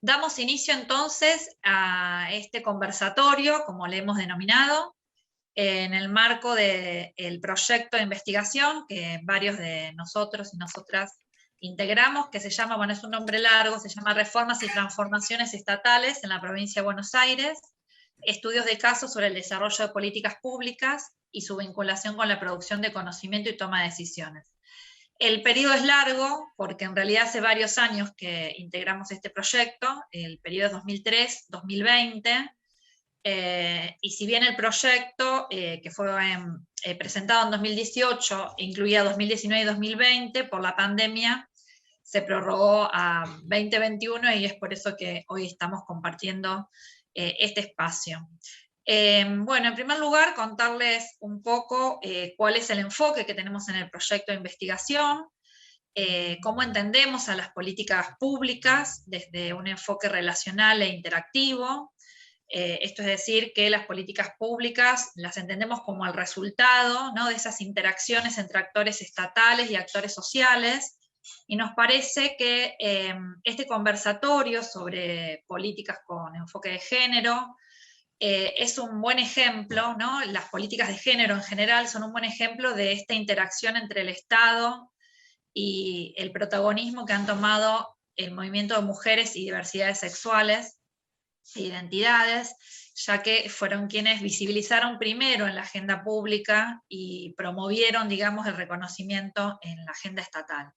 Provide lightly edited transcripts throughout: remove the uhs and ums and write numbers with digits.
Damos inicio entonces a este conversatorio, como le hemos denominado, en el marco del proyecto de investigación que varios de nosotros y nosotras integramos, que se llama, bueno, es un nombre largo, se llama Reformas y Transformaciones Estatales en la Provincia de Buenos Aires, estudios de casos sobre el desarrollo de políticas públicas y su vinculación con la producción de conocimiento y toma de decisiones. El periodo es largo, porque en realidad hace varios años que integramos este proyecto, el periodo es 2003-2020, y si bien el proyecto, que fue presentado en 2018, incluía 2019 y 2020, por la pandemia se prorrogó a 2021 y es por eso que hoy estamos compartiendo este espacio. Bueno, en primer lugar, contarles un poco cuál es el enfoque que tenemos en el proyecto de investigación, cómo entendemos a las políticas públicas desde un enfoque relacional e interactivo. Esto es decir, que las políticas públicas las entendemos como el resultado, ¿no?, de esas interacciones entre actores estatales y actores sociales, y nos parece que este conversatorio sobre políticas con enfoque de género es un buen ejemplo, ¿no? Las políticas de género en general son un buen ejemplo de esta interacción entre el Estado y el protagonismo que han tomado el movimiento de mujeres y diversidades sexuales e identidades, ya que fueron quienes visibilizaron primero en la agenda pública y promovieron, digamos, el reconocimiento en la agenda estatal.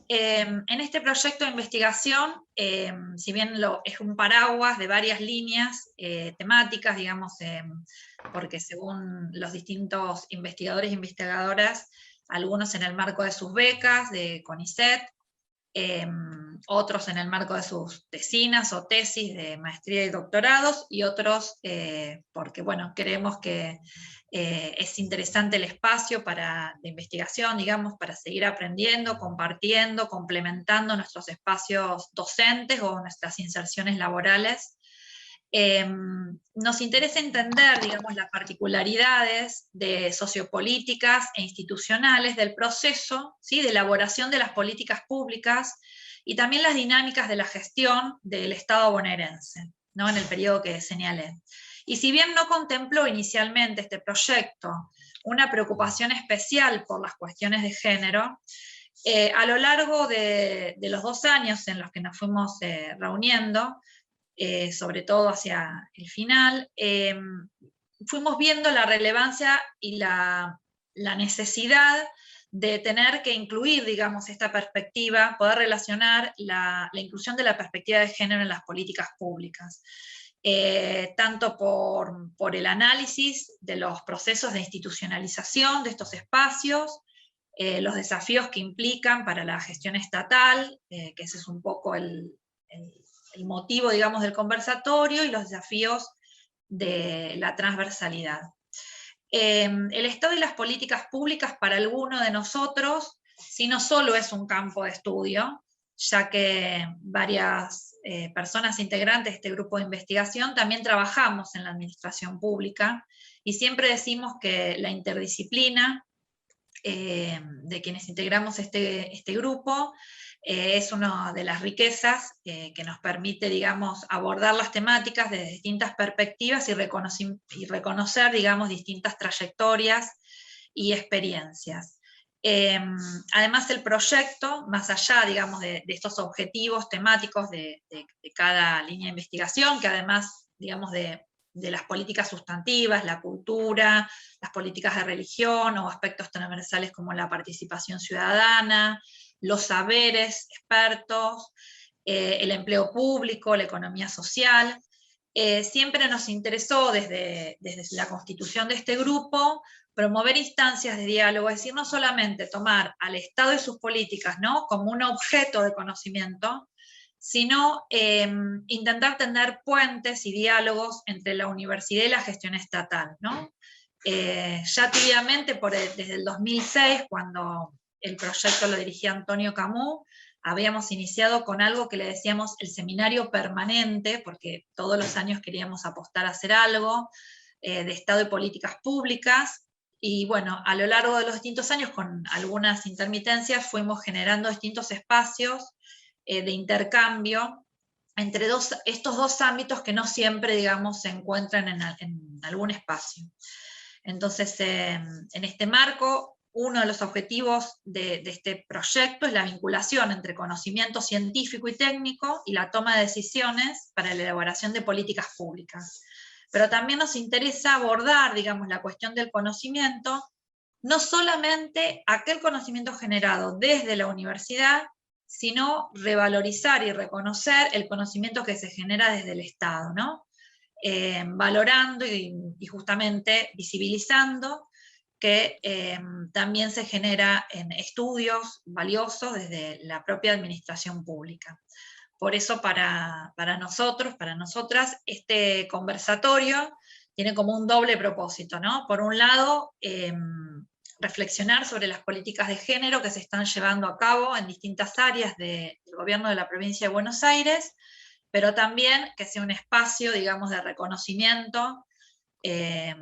En este proyecto de investigación, si bien es un paraguas de varias líneas temáticas, digamos, porque según los distintos investigadores e investigadoras, algunos en el marco de sus becas de CONICET, otros en el marco de sus tesinas o tesis de maestría y doctorados, y otros porque, bueno, creemos que es interesante el espacio de investigación, digamos, para seguir aprendiendo, compartiendo, complementando nuestros espacios docentes o nuestras inserciones laborales. Nos interesa entender, digamos, las particularidades de sociopolíticas e institucionales del proceso, ¿sí?, de elaboración de las políticas públicas y también las dinámicas de la gestión del Estado bonaerense, ¿no?, en el periodo que señalé. Y si bien no contempló inicialmente este proyecto una preocupación especial por las cuestiones de género, a lo largo de los 2 años en los que nos fuimos reuniendo, sobre todo hacia el final, fuimos viendo la relevancia y la necesidad de tener que incluir, digamos, esta perspectiva, poder relacionar la inclusión de la perspectiva de género en las políticas públicas, tanto por el análisis de los procesos de institucionalización de estos espacios, los desafíos que implican para la gestión estatal, que ese es un poco el motivo, digamos, del conversatorio, y los desafíos de la transversalidad. El Estado y las políticas públicas para alguno de nosotros, si no solo es un campo de estudio, ya que varias personas integrantes de este grupo de investigación también trabajamos en la administración pública, y siempre decimos que la interdisciplina de quienes integramos este grupo es una de las riquezas que nos permite, digamos, abordar las temáticas desde distintas perspectivas y reconocer, digamos, distintas trayectorias y experiencias. Además, el proyecto, más allá, digamos, de estos objetivos temáticos de cada línea de investigación, que además, digamos, de las políticas sustantivas, la cultura, las políticas de religión o aspectos transversales como la participación ciudadana, los saberes expertos, el empleo público, la economía social. Siempre nos interesó desde la constitución de este grupo promover instancias de diálogo, es decir, no solamente tomar al Estado y sus políticas, ¿no?, como un objeto de conocimiento, sino intentar tener puentes y diálogos entre la universidad y la gestión estatal, ¿no? Ya tibiamente, desde el 2006, cuando el proyecto lo dirigía Antonio Camus, habíamos iniciado con algo que le decíamos el seminario permanente, porque todos los años queríamos apostar a hacer algo de Estado y políticas públicas, y bueno, a lo largo de los distintos años, con algunas intermitencias, fuimos generando distintos espacios de intercambio entre estos dos ámbitos que no siempre, digamos, se encuentran en algún espacio. Entonces, en este marco, uno de los objetivos de este proyecto es la vinculación entre conocimiento científico y técnico y la toma de decisiones para la elaboración de políticas públicas. Pero también nos interesa abordar, digamos, la cuestión del conocimiento, no solamente aquel conocimiento generado desde la universidad, sino revalorizar y reconocer el conocimiento que se genera desde el Estado, ¿no? Valorando y justamente visibilizando que también se genera en estudios valiosos desde la propia administración pública. Por eso para nosotros, para nosotras, este conversatorio tiene como un doble propósito, ¿no? Por un lado, reflexionar sobre las políticas de género que se están llevando a cabo en distintas áreas del gobierno de la provincia de Buenos Aires, pero también que sea un espacio, digamos, de reconocimiento de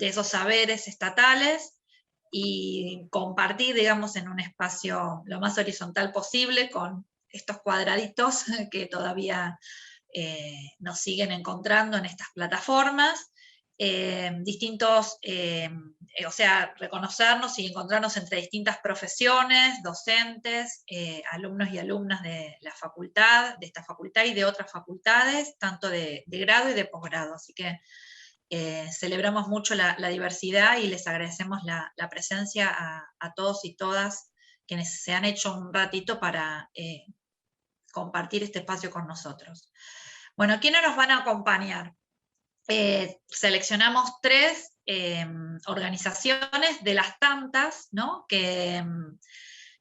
esos saberes estatales y compartir, digamos, en un espacio lo más horizontal posible con estos cuadraditos que todavía nos siguen encontrando en estas plataformas, o sea, reconocernos y encontrarnos entre distintas profesiones, docentes, alumnos y alumnas de la facultad, de esta facultad y de otras facultades, tanto de grado y de posgrado. Así que celebramos mucho la diversidad y les agradecemos la presencia a todos y todas quienes se han hecho un ratito para compartir este espacio con nosotros. Bueno, ¿quiénes nos van a acompañar? Seleccionamos 3 organizaciones de las tantas, ¿no? que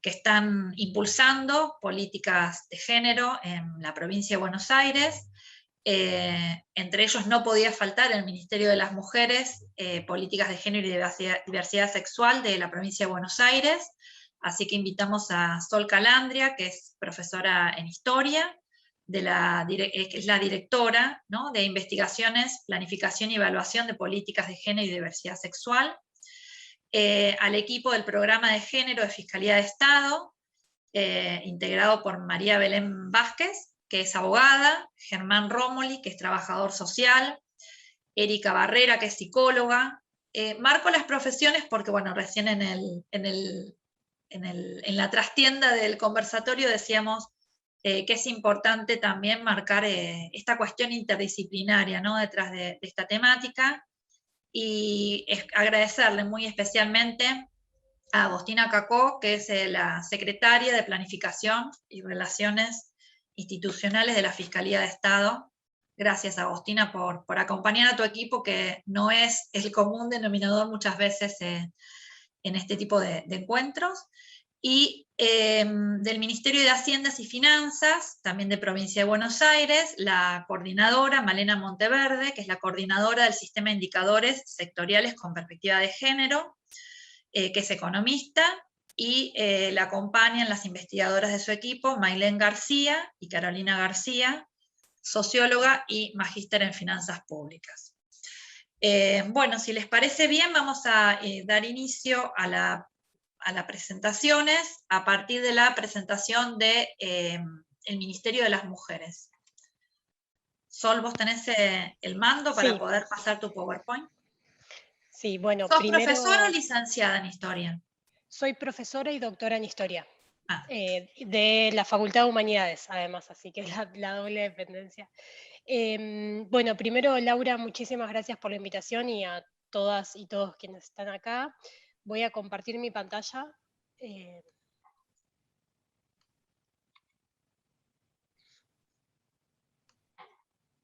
están impulsando políticas de género en la provincia de Buenos Aires. Entre ellos no podía faltar el Ministerio de las Mujeres, Políticas de Género y Diversidad Sexual de la provincia de Buenos Aires, así que invitamos a Sol Calandria, que es profesora en Historia, que es la directora, ¿no?, de Investigaciones, Planificación y Evaluación de Políticas de Género y Diversidad Sexual, al equipo del Programa de Género de Fiscalía de Estado, integrado por María Belén Vázquez, que es abogada, Germán Rómoli, que es trabajador social, Erika Barrera, que es psicóloga. Marco las profesiones porque, bueno, recién en la trastienda del conversatorio decíamos que es importante también marcar esta cuestión interdisciplinaria, ¿no?, detrás de esta temática, y agradecerle muy especialmente a Agostina Cacó, que es la secretaria de Planificación y Relaciones Institucionales de la Fiscalía de Estado. Gracias, Agostina, por acompañar a tu equipo, que no es el común denominador muchas veces en este tipo de encuentros. Y del Ministerio de Haciendas y Finanzas, también de Provincia de Buenos Aires, la coordinadora Malena Monteverde, que es la coordinadora del Sistema de Indicadores Sectoriales con Perspectiva de Género, que es economista, y la acompañan las investigadoras de su equipo, Mailén García y Carolina García, socióloga y magíster en finanzas públicas. Bueno, si les parece bien, vamos a dar inicio a las presentaciones a partir de la presentación del Ministerio de las Mujeres. Sol, vos tenés el mando para poder pasar tu PowerPoint. Sí, bueno, ¿Sos profesora o licenciada en Historia? Soy profesora y doctora en Historia, de la Facultad de Humanidades, además, así que la doble dependencia. Bueno, primero, Laura, muchísimas gracias por la invitación y a todas y todos quienes están acá. Voy a compartir mi pantalla.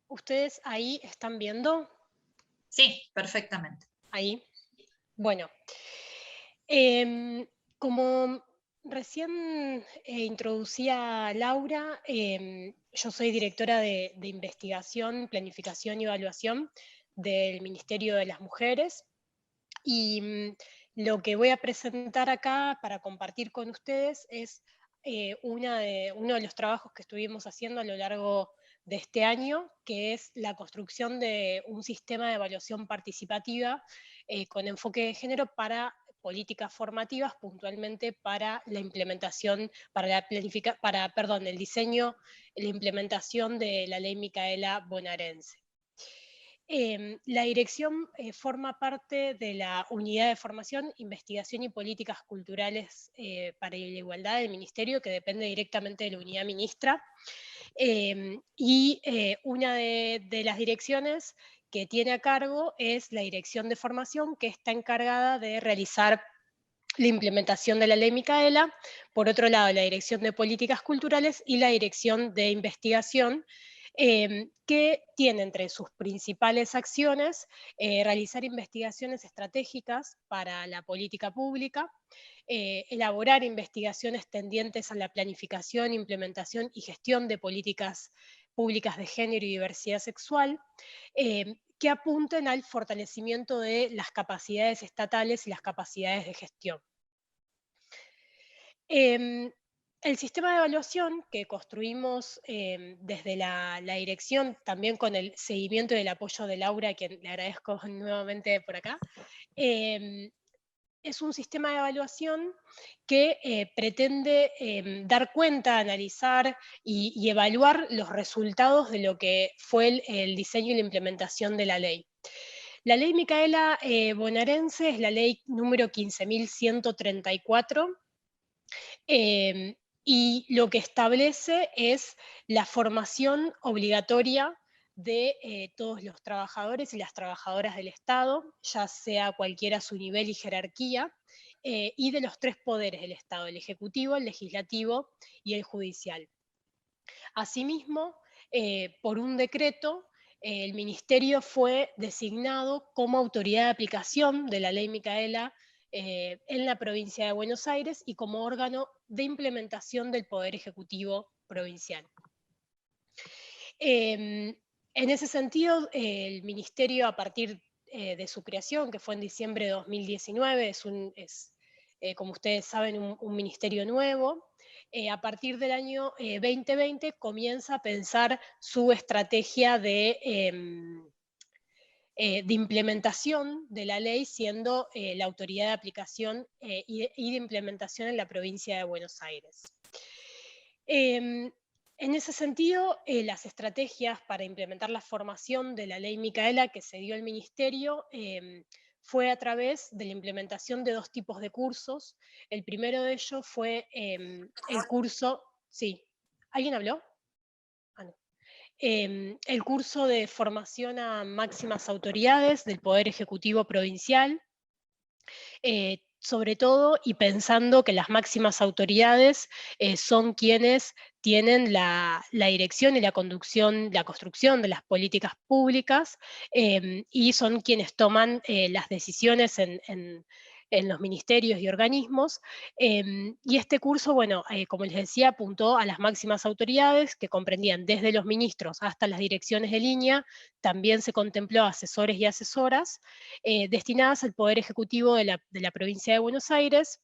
¿Ustedes ahí están viendo? Sí, perfectamente. Ahí. Bueno, como recién introducía Laura, yo soy directora de Investigación, Planificación y Evaluación del Ministerio de las Mujeres, y lo que voy a presentar acá para compartir con ustedes es uno de los trabajos que estuvimos haciendo a lo largo de este año, que es la construcción de un sistema de evaluación participativa con enfoque de género para políticas formativas puntualmente para la implementación, para el diseño y la implementación de la ley Micaela Bonaerense. La dirección forma parte de la Unidad de Formación, Investigación y Políticas Culturales para la Igualdad del Ministerio, que depende directamente de la unidad ministra. Una de las direcciones que tiene a cargo es la Dirección de Formación, que está encargada de realizar la implementación de la ley Micaela. Por otro lado, la Dirección de Políticas Culturales y la Dirección de Investigación, que tiene entre sus principales acciones realizar investigaciones estratégicas para la política pública, elaborar investigaciones tendientes a la planificación, implementación y gestión de políticas públicas de género y diversidad sexual, que apunten al fortalecimiento de las capacidades estatales y las capacidades de gestión. El sistema de evaluación que construimos desde la dirección, también con el seguimiento y el apoyo de Laura, a quien le agradezco nuevamente por acá, es un sistema de evaluación que pretende dar cuenta, analizar y evaluar los resultados de lo que fue el diseño y la implementación de la ley. La ley Micaela Bonaerense es la ley número 15.134, y lo que establece es la formación obligatoria de todos los trabajadores y las trabajadoras del Estado, ya sea cualquiera su nivel y jerarquía, y de los tres poderes del Estado: el Ejecutivo, el Legislativo y el Judicial. Asimismo, por un decreto, el Ministerio fue designado como autoridad de aplicación de la ley Micaela en la provincia de Buenos Aires y como órgano de implementación del Poder Ejecutivo provincial. En ese sentido, el Ministerio, a partir de su creación, que fue en diciembre de 2019, como ustedes saben, un ministerio nuevo. A partir del año 2020 comienza a pensar su estrategia de implementación de la ley, siendo la autoridad de aplicación y de implementación en la provincia de Buenos Aires. En ese sentido, las estrategias para implementar la formación de la ley Micaela que se dio al Ministerio fue a través de la implementación de dos tipos de cursos. El primero de ellos fue el curso... Sí, ¿alguien habló? Ah, no. El curso de formación a máximas autoridades del Poder Ejecutivo Provincial, sobre todo y pensando que las máximas autoridades son quienes tienen la dirección y la construcción de las políticas públicas y son quienes toman las decisiones en los ministerios y organismos. Y este curso, bueno, como les decía, apuntó a las máximas autoridades que comprendían desde los ministros hasta las direcciones de línea. También se contempló asesores y asesoras destinadas al Poder Ejecutivo de la provincia de Buenos Aires.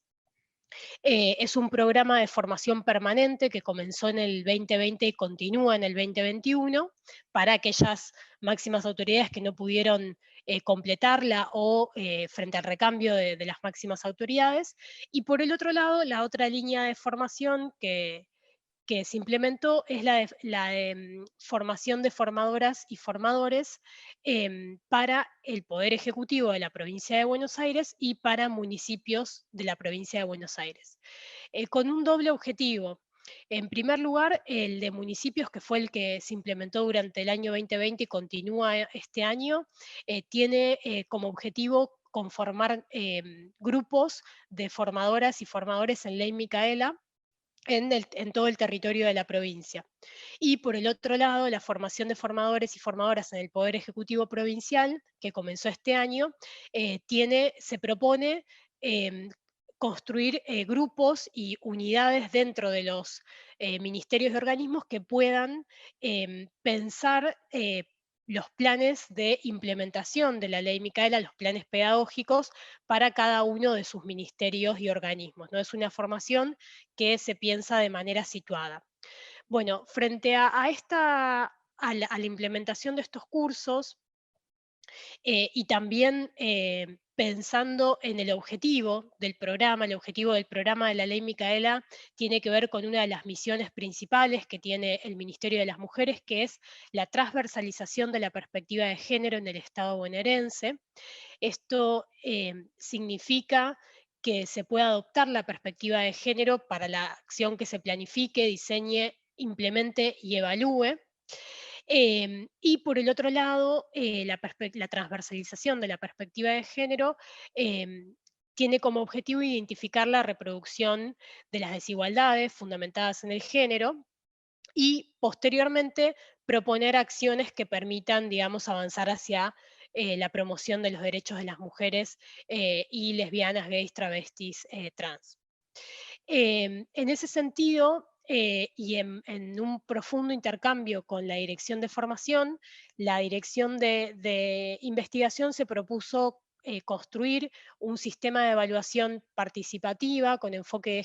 Es un programa de formación permanente que comenzó en el 2020 y continúa en el 2021 para aquellas máximas autoridades que no pudieron completarla o frente al recambio de las máximas autoridades. Y por el otro lado, la otra línea de formación que se implementó es la de formación de formadoras y formadores para el Poder Ejecutivo de la provincia de Buenos Aires y para municipios de la provincia de Buenos Aires, con un doble objetivo. En primer lugar, el de municipios, que fue el que se implementó durante el año 2020 y continúa este año, tiene como objetivo conformar grupos de formadoras y formadores en ley Micaela, en todo el territorio de la provincia. Y por el otro lado, la formación de formadores y formadoras en el Poder Ejecutivo Provincial, que comenzó este año, se propone construir grupos y unidades dentro de los ministerios y organismos que puedan pensar los planes de implementación de la ley Micaela, los planes pedagógicos para cada uno de sus ministerios y organismos, ¿no? Es una formación que se piensa de manera situada. Bueno, frente a la implementación de estos cursos y también pensando en el objetivo del programa. El objetivo del programa de la Ley Micaela tiene que ver con una de las misiones principales que tiene el Ministerio de las Mujeres, que es la transversalización de la perspectiva de género en el Estado bonaerense. Esto significa que se pueda adoptar la perspectiva de género para la acción que se planifique, diseñe, implemente y evalúe. Y por el otro lado, la transversalización de la perspectiva de género tiene como objetivo identificar la reproducción de las desigualdades fundamentadas en el género y posteriormente proponer acciones que permitan, digamos, avanzar hacia la promoción de los derechos de las mujeres y lesbianas, gays, travestis, trans. En ese sentido, y en un profundo intercambio con la Dirección de Formación, la Dirección de Investigación se propuso construir un sistema de evaluación participativa con enfoque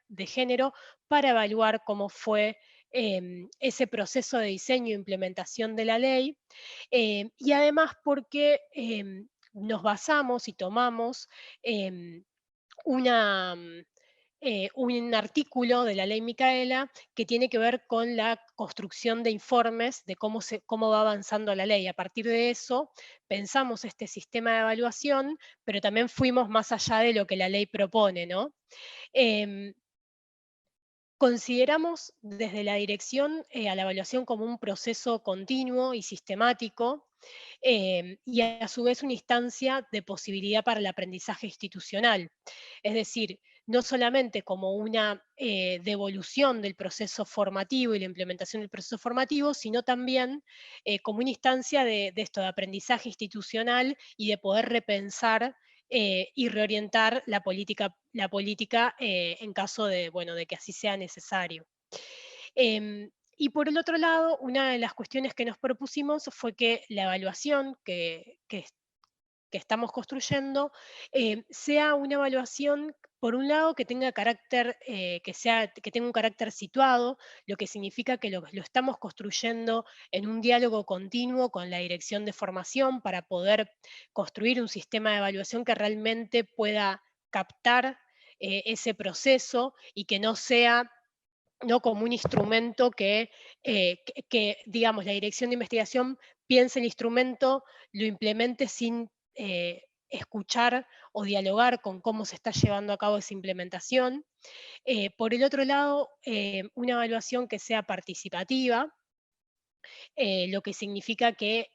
de género para evaluar cómo fue ese proceso de diseño e implementación de la ley, y además porque nos basamos y tomamos em, una, un artículo de la ley Micaela que tiene que ver con la construcción de informes de cómo va avanzando la ley. A partir de eso, pensamos este sistema de evaluación, pero también fuimos más allá de lo que la ley propone, ¿no? Em, Consideramos desde la dirección a la evaluación como un proceso continuo y sistemático, y a su vez una instancia de posibilidad para el aprendizaje institucional. Es decir, no solamente como una devolución del proceso formativo y la implementación del proceso formativo, sino también como una instancia de esto, de aprendizaje institucional y de poder repensar y reorientar la política en caso de, bueno, de que así sea necesario. Y por el otro lado, una de las cuestiones que nos propusimos fue que la evaluación que estamos construyendo sea una evaluación, por un lado, que tenga carácter, que tenga un carácter situado, lo que significa que lo estamos construyendo en un diálogo continuo con la dirección de formación para poder construir un sistema de evaluación que realmente pueda captar ese proceso y que no sea no como un instrumento digamos, la dirección de investigación piense el instrumento, lo implemente sin escuchar o dialogar con cómo se está llevando a cabo esa implementación. Por el otro lado, una evaluación que sea participativa, lo que significa que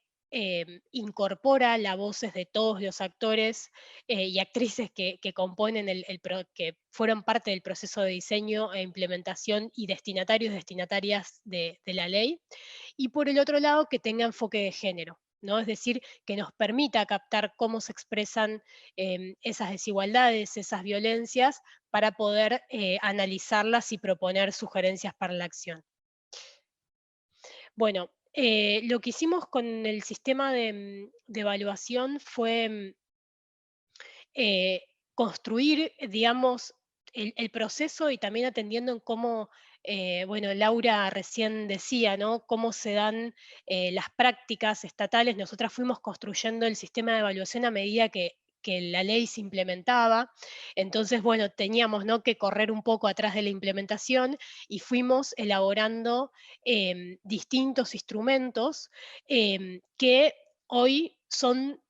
incorpora las voces de todos los actores y actrices que componen que fueron parte del proceso de diseño e implementación y destinatarias de la ley. Y por el otro lado, que tenga enfoque de género, ¿no? Es decir, que nos permita captar cómo se expresan esas desigualdades, esas violencias, para poder analizarlas y proponer sugerencias para la acción. Bueno, lo que hicimos con el sistema de evaluación fue eh, construir, digamos, el proceso y también atendiendo en cómo, bueno, Laura recién decía, ¿no? Cómo se dan las prácticas estatales. Nosotras fuimos construyendo el sistema de evaluación a medida que la ley se implementaba. Entonces, bueno, teníamos, ¿no?, que correr un poco atrás de la implementación y fuimos elaborando distintos instrumentos que hoy son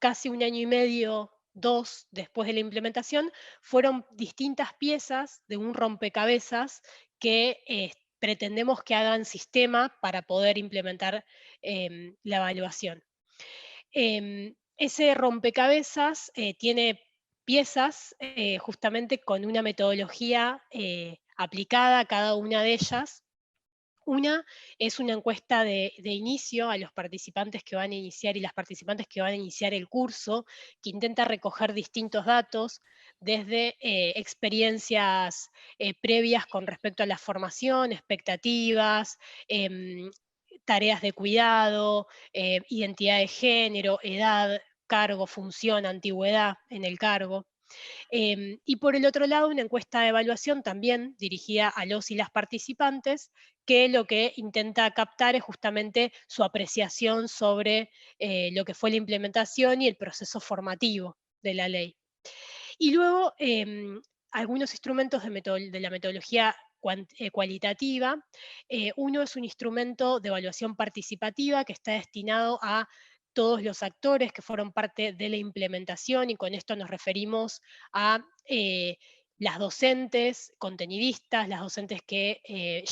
casi un año y medio, 2 después de la implementación, fueron distintas piezas de un rompecabezas que pretendemos que hagan sistema para poder implementar la evaluación. Ese rompecabezas tiene piezas justamente con una metodología aplicada a cada una de ellas. Una es una encuesta de inicio a los participantes que van a iniciar y las participantes que van a iniciar el curso, que intenta recoger distintos datos, desde experiencias previas con respecto a la formación, expectativas, tareas de cuidado, identidad de género, edad, cargo, función, antigüedad en el cargo. Y por el otro lado, una encuesta de evaluación también dirigida a los y las participantes, que lo que intenta captar es justamente su apreciación sobre lo que fue la implementación y el proceso formativo de la ley. Y luego, algunos instrumentos de la metodología cualitativa. Uno es un instrumento de evaluación participativa que está destinado a todos los actores que fueron parte de la implementación, y con esto nos referimos a las docentes, contenidistas, las docentes que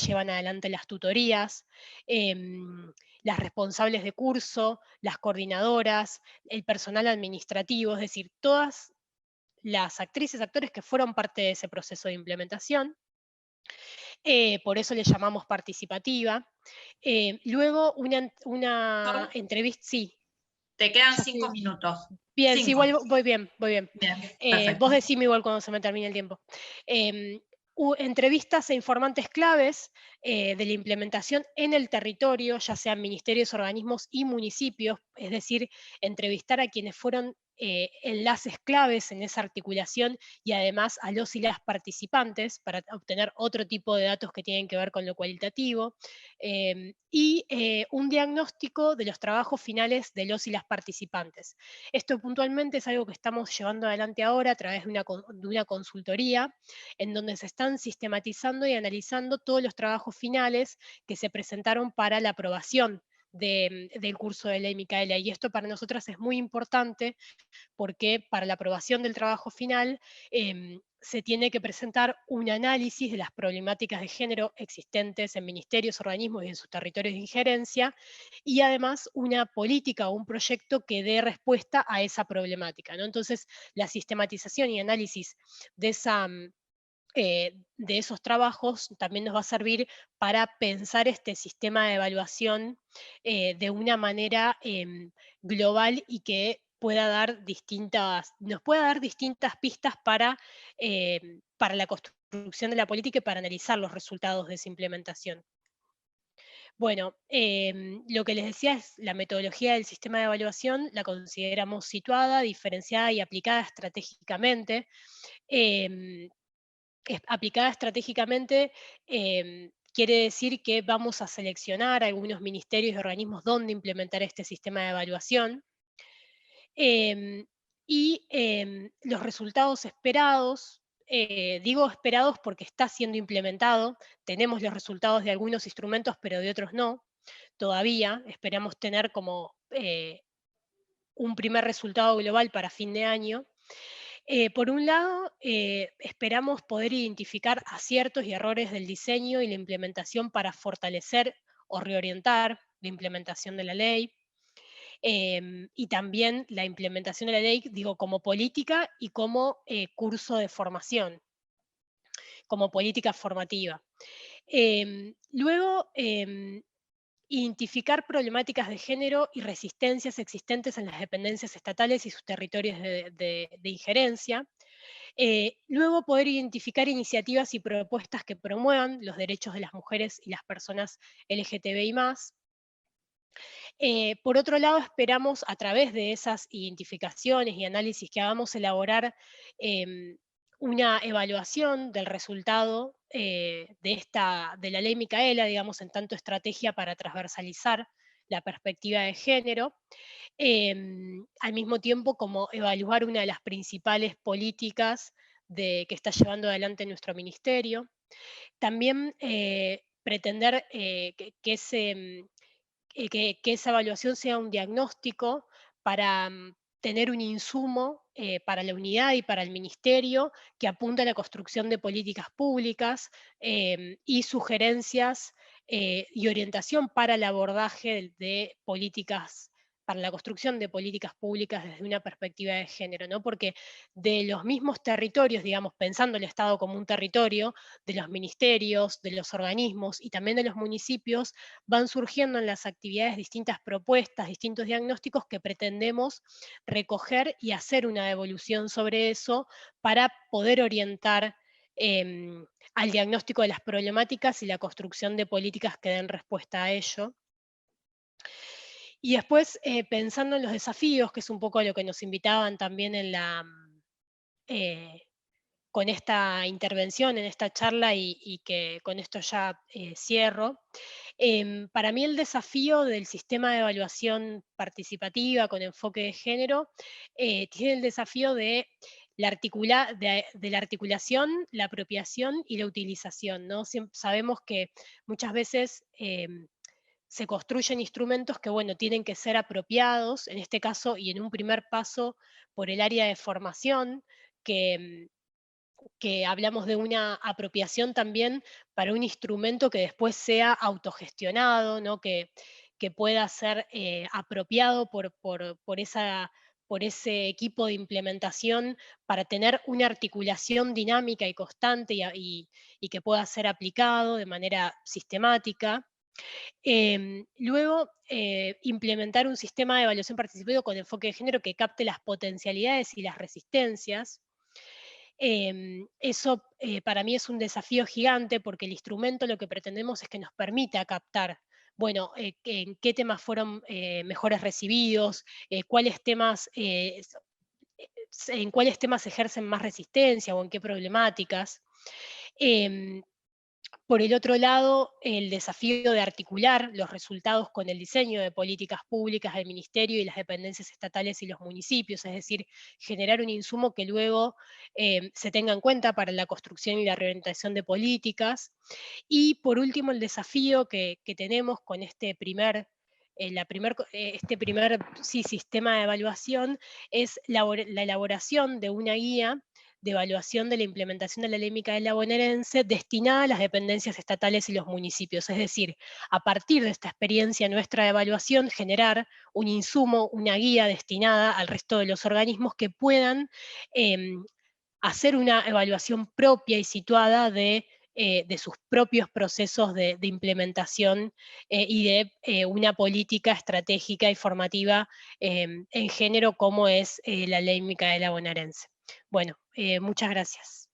llevan adelante las tutorías, las responsables de curso, las coordinadoras, el personal administrativo, es decir, todas las actrices, actores que fueron parte de ese proceso de implementación. Por eso le llamamos participativa. Luego una entrevista, sí, Te quedan ya 5 estoy. minutos. Bien, sí, 5. voy bien, voy bien. Bien, Vos perfecto. decime igual cuando se me termine el tiempo. Em, Entrevistas a informantes claves de la implementación en el territorio, ya sean ministerios, organismos y municipios, es decir, entrevistar a quienes fueron enlaces claves en esa articulación, y además a los y las participantes para obtener otro tipo de datos que tienen que ver con lo cualitativo, y un diagnóstico de los trabajos finales de los y las participantes. Esto puntualmente es algo que estamos llevando adelante ahora a través de una consultoría, en donde se están sistematizando y analizando todos los trabajos finales que se presentaron para la aprobación del curso de ley Micaela. Y esto para nosotras es muy importante, porque para la aprobación del trabajo final se tiene que presentar un análisis de las problemáticas de género existentes en ministerios, organismos y en sus territorios de injerencia, y además una política o un proyecto que dé respuesta a esa problemática, ¿no? Entonces, la sistematización y análisis de de esos trabajos también nos va a servir para pensar este sistema de evaluación de una manera global, y que nos pueda dar distintas pistas para la construcción de la política y para analizar los resultados de esa implementación. Bueno, lo que les decía es la metodología del sistema de evaluación, la consideramos situada, diferenciada y aplicada estratégicamente. Em, Aplicada estratégicamente quiere decir que vamos a seleccionar algunos ministerios y organismos donde implementar este sistema de evaluación. Los resultados esperados, digo esperados porque está siendo implementado, tenemos los resultados de algunos instrumentos, pero de otros no, todavía. Esperamos tener como un primer resultado global para fin de año. Por un lado, esperamos poder identificar aciertos y errores del diseño y la implementación para fortalecer o reorientar la implementación de la ley. Y también la implementación de la ley, digo, como política y como curso de formación, como política formativa. Luego, identificar problemáticas de género y resistencias existentes en las dependencias estatales y sus territorios de injerencia. Luego, poder identificar iniciativas y propuestas que promuevan los derechos de las mujeres y las personas LGTBI+. Por otro lado, esperamos a través de esas identificaciones y análisis que hagamos elaborar una evaluación del resultado de la ley Micaela, digamos, en tanto estrategia para transversalizar la perspectiva de género, al mismo tiempo como evaluar una de las principales políticas que está llevando adelante nuestro ministerio. También pretender que esa evaluación sea un diagnóstico para tener un insumo para la unidad y para el ministerio, que apunta a la construcción de políticas públicas y sugerencias y orientación para el abordaje de políticas, para la construcción de políticas públicas desde una perspectiva de género, ¿no? Porque de los mismos territorios, digamos, pensando el Estado como un territorio, de los ministerios, de los organismos y también de los municipios, van surgiendo en las actividades distintas propuestas, distintos diagnósticos que pretendemos recoger y hacer una evolución sobre eso para poder orientar al diagnóstico de las problemáticas y la construcción de políticas que den respuesta a ello. Y después, pensando en los desafíos, que es un poco a lo que nos invitaban también con esta intervención en esta charla y que con esto ya cierro. Para mí el desafío del sistema de evaluación participativa con enfoque de género tiene el desafío de de la articulación, la apropiación y la utilización, ¿no? Sabemos que muchas veces se construyen instrumentos que, bueno, tienen que ser apropiados, en este caso y en un primer paso por el área de formación, que, que hablamos de una apropiación también para un instrumento que después sea autogestionado, ¿no? Que pueda ser apropiado por ese equipo de implementación para tener una articulación dinámica y constante y que pueda ser aplicado de manera sistemática. Luego, implementar un sistema de evaluación participativa con enfoque de género que capte las potencialidades y las resistencias. Eso para mí es un desafío gigante porque el instrumento lo que pretendemos es que nos permita captar, bueno, en qué temas fueron mejores recibidos, en cuáles temas ejercen más resistencia o en qué problemáticas. Em, por el otro lado, el desafío de articular los resultados con el diseño de políticas públicas del Ministerio y las dependencias estatales y los municipios, es decir, generar un insumo que luego se tenga en cuenta para la construcción y la reorientación de políticas. Y por último, el desafío que tenemos con este primer sistema de evaluación es la elaboración de una guía de evaluación de la implementación de la ley Micaela bonaerense destinada a las dependencias estatales y los municipios. Es decir, a partir de esta experiencia nuestra de evaluación, generar un insumo, una guía destinada al resto de los organismos que puedan hacer una evaluación propia y situada de sus propios procesos de implementación y de una política estratégica y formativa en género como es la ley Micaela bonaerense. Bueno, muchas gracias.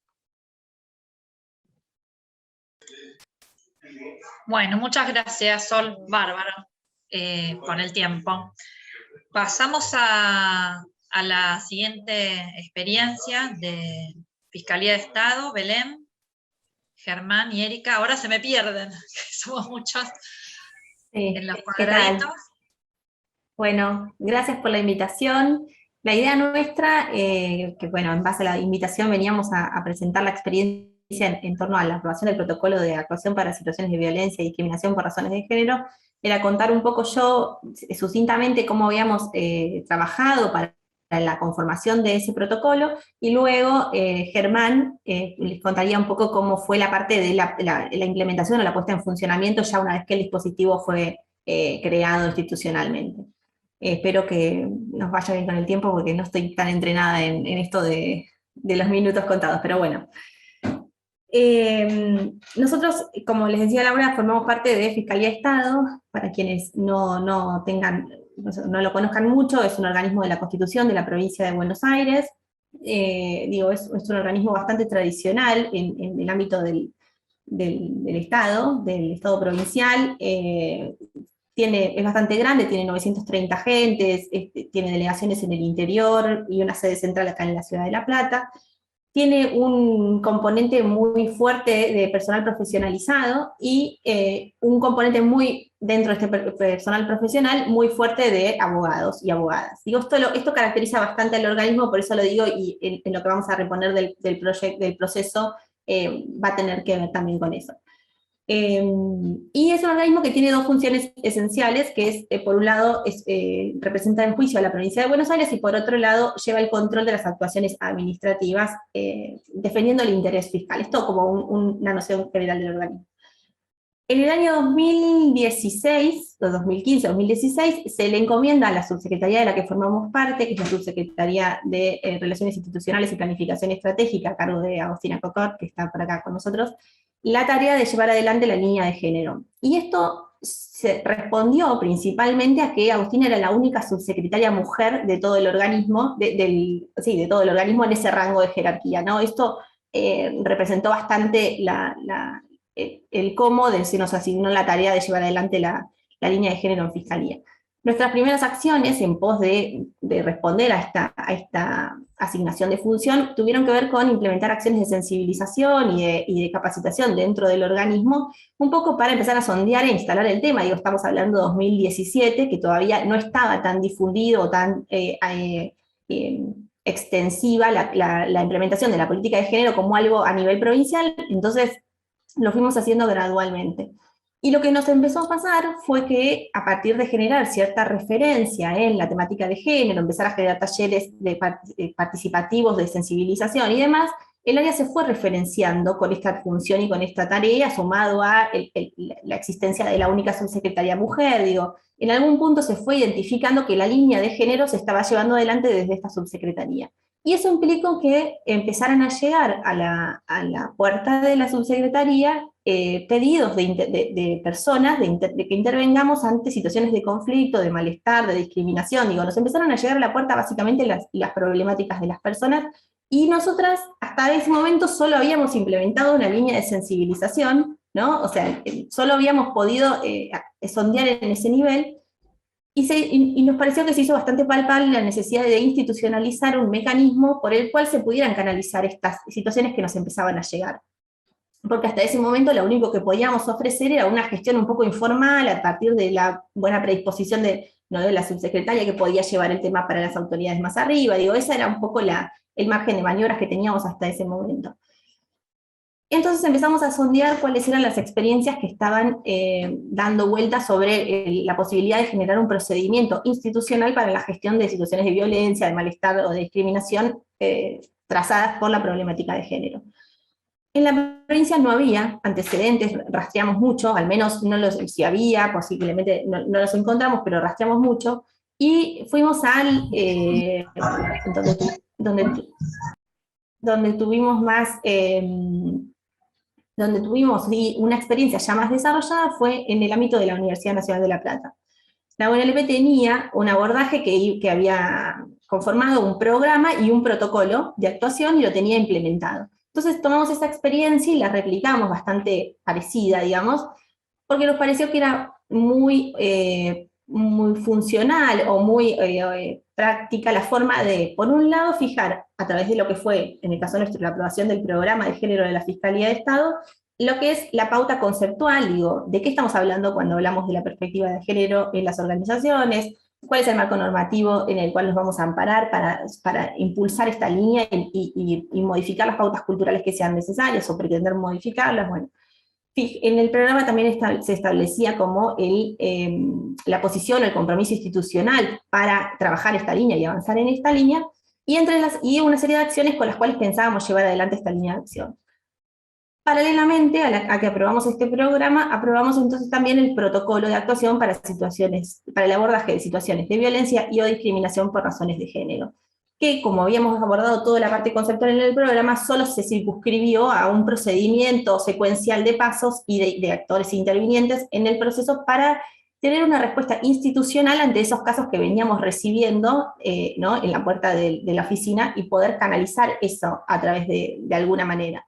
Bueno, muchas gracias, Sol, bárbaro, con el tiempo. Pasamos a la siguiente experiencia de Fiscalía de Estado, Belén, Germán y Erika. Ahora se me pierden, somos muchos en los cuadraditos. Bueno, gracias por la invitación. La idea nuestra, que bueno, en base a la invitación veníamos a presentar la experiencia en torno a la aprobación del protocolo de actuación para situaciones de violencia y discriminación por razones de género, era contar un poco yo, sucintamente, cómo habíamos trabajado para la conformación de ese protocolo, y luego Germán les contaría un poco cómo fue la parte de la implementación o la puesta en funcionamiento ya una vez que el dispositivo fue creado institucionalmente. Espero que nos vaya bien con el tiempo porque no estoy tan entrenada en esto de los minutos contados, pero bueno. Nosotros, como les decía Laura, formamos parte de Fiscalía de Estado. Para quienes no lo conozcan mucho, es un organismo de la Constitución de la provincia de Buenos Aires. Es un organismo bastante tradicional en el ámbito del Estado provincial. Es bastante grande, tiene 930 agentes, tiene delegaciones en el interior y una sede central acá en la ciudad de La Plata. Tiene un componente muy fuerte de personal profesionalizado y un componente muy, dentro de este personal profesional, muy fuerte de abogados y abogadas. Digo, esto caracteriza bastante al organismo, por eso lo digo, y en lo que vamos a reponer del proceso va a tener que ver también con eso. Y es un organismo que tiene dos funciones esenciales, que es, por un lado, representa en juicio a la provincia de Buenos Aires, y por otro lado, lleva el control de las actuaciones administrativas, defendiendo el interés fiscal. Esto como una noción general del organismo. En el año 2016, o 2015, 2016, se le encomienda a la subsecretaría de la que formamos parte, que es la Subsecretaría de Relaciones Institucionales y Planificación Estratégica, a cargo de Agostina Cocor, que está por acá con nosotros, la tarea de llevar adelante la línea de género. Y esto se respondió principalmente a que Agustina era la única subsecretaria mujer de todo el organismo, de todo el organismo en ese rango de jerarquía, ¿no? Esto representó bastante el cómo se nos asignó la tarea de llevar adelante la línea de género en Fiscalía. Nuestras primeras acciones en pos de responder a esta asignación de función tuvieron que ver con implementar acciones de sensibilización y de capacitación dentro del organismo, un poco para empezar a sondear e instalar el tema. Digo, estamos hablando de 2017, que todavía no estaba tan difundido o tan extensiva la implementación de la política de género como algo a nivel provincial, entonces lo fuimos haciendo gradualmente. Y lo que nos empezó a pasar fue que, a partir de generar cierta referencia en la temática de género, empezar a generar talleres participativos de sensibilización y demás, el área se fue referenciando con esta función y con esta tarea, sumado a la existencia de la única subsecretaría mujer. Digo, en algún punto se fue identificando que la línea de género se estaba llevando adelante desde esta subsecretaría. Y eso implicó que empezaran a llegar a la puerta de la subsecretaría pedidos de personas de que intervengamos ante situaciones de conflicto, de malestar, de discriminación. Digo, nos empezaron a llegar a la puerta básicamente las problemáticas de las personas, y nosotras hasta ese momento solo habíamos implementado una línea de sensibilización, ¿no? O sea, solo habíamos podido sondear en ese nivel. Y nos pareció que se hizo bastante palpable la necesidad de institucionalizar un mecanismo por el cual se pudieran canalizar estas situaciones que nos empezaban a llegar. Porque hasta ese momento lo único que podíamos ofrecer era una gestión un poco informal a partir de la buena predisposición de la subsecretaria que podía llevar el tema para las autoridades más arriba. Digo, ese era un poco el margen de maniobras que teníamos hasta ese momento. Entonces empezamos a sondear cuáles eran las experiencias que estaban dando vueltas sobre la posibilidad de generar un procedimiento institucional para la gestión de situaciones de violencia, de malestar o de discriminación trazadas por la problemática de género. En la provincia no había antecedentes, rastreamos mucho, al menos si había, posiblemente no los encontramos, pero rastreamos mucho, y fuimos al donde tuvimos más... donde tuvimos una experiencia ya más desarrollada fue en el ámbito de la Universidad Nacional de La Plata. La UNLP tenía un abordaje que había conformado un programa y un protocolo de actuación y lo tenía implementado. Entonces tomamos esa experiencia y la replicamos bastante parecida, digamos, porque nos pareció que era muy funcional o muy práctica la forma de, por un lado, fijar a través de lo que fue, en el caso nuestro, la aprobación del programa de género de la Fiscalía de Estado, lo que es la pauta conceptual, digo, de qué estamos hablando cuando hablamos de la perspectiva de género en las organizaciones, cuál es el marco normativo en el cual nos vamos a amparar para impulsar esta línea y modificar las pautas culturales que sean necesarias o pretender modificarlas. Bueno, en el programa también se establecía como la posición o el compromiso institucional para trabajar esta línea y avanzar en esta línea, y una serie de acciones con las cuales pensábamos llevar adelante esta línea de acción. Paralelamente a que aprobamos este programa, aprobamos entonces también el protocolo de actuación para el abordaje de situaciones de violencia y o discriminación por razones de género, que, como habíamos abordado toda la parte conceptual en el programa, solo se circunscribió a un procedimiento secuencial de pasos y de actores intervinientes en el proceso para tener una respuesta institucional ante esos casos que veníamos recibiendo ¿no? en la puerta de la oficina, y poder canalizar eso a través de alguna manera.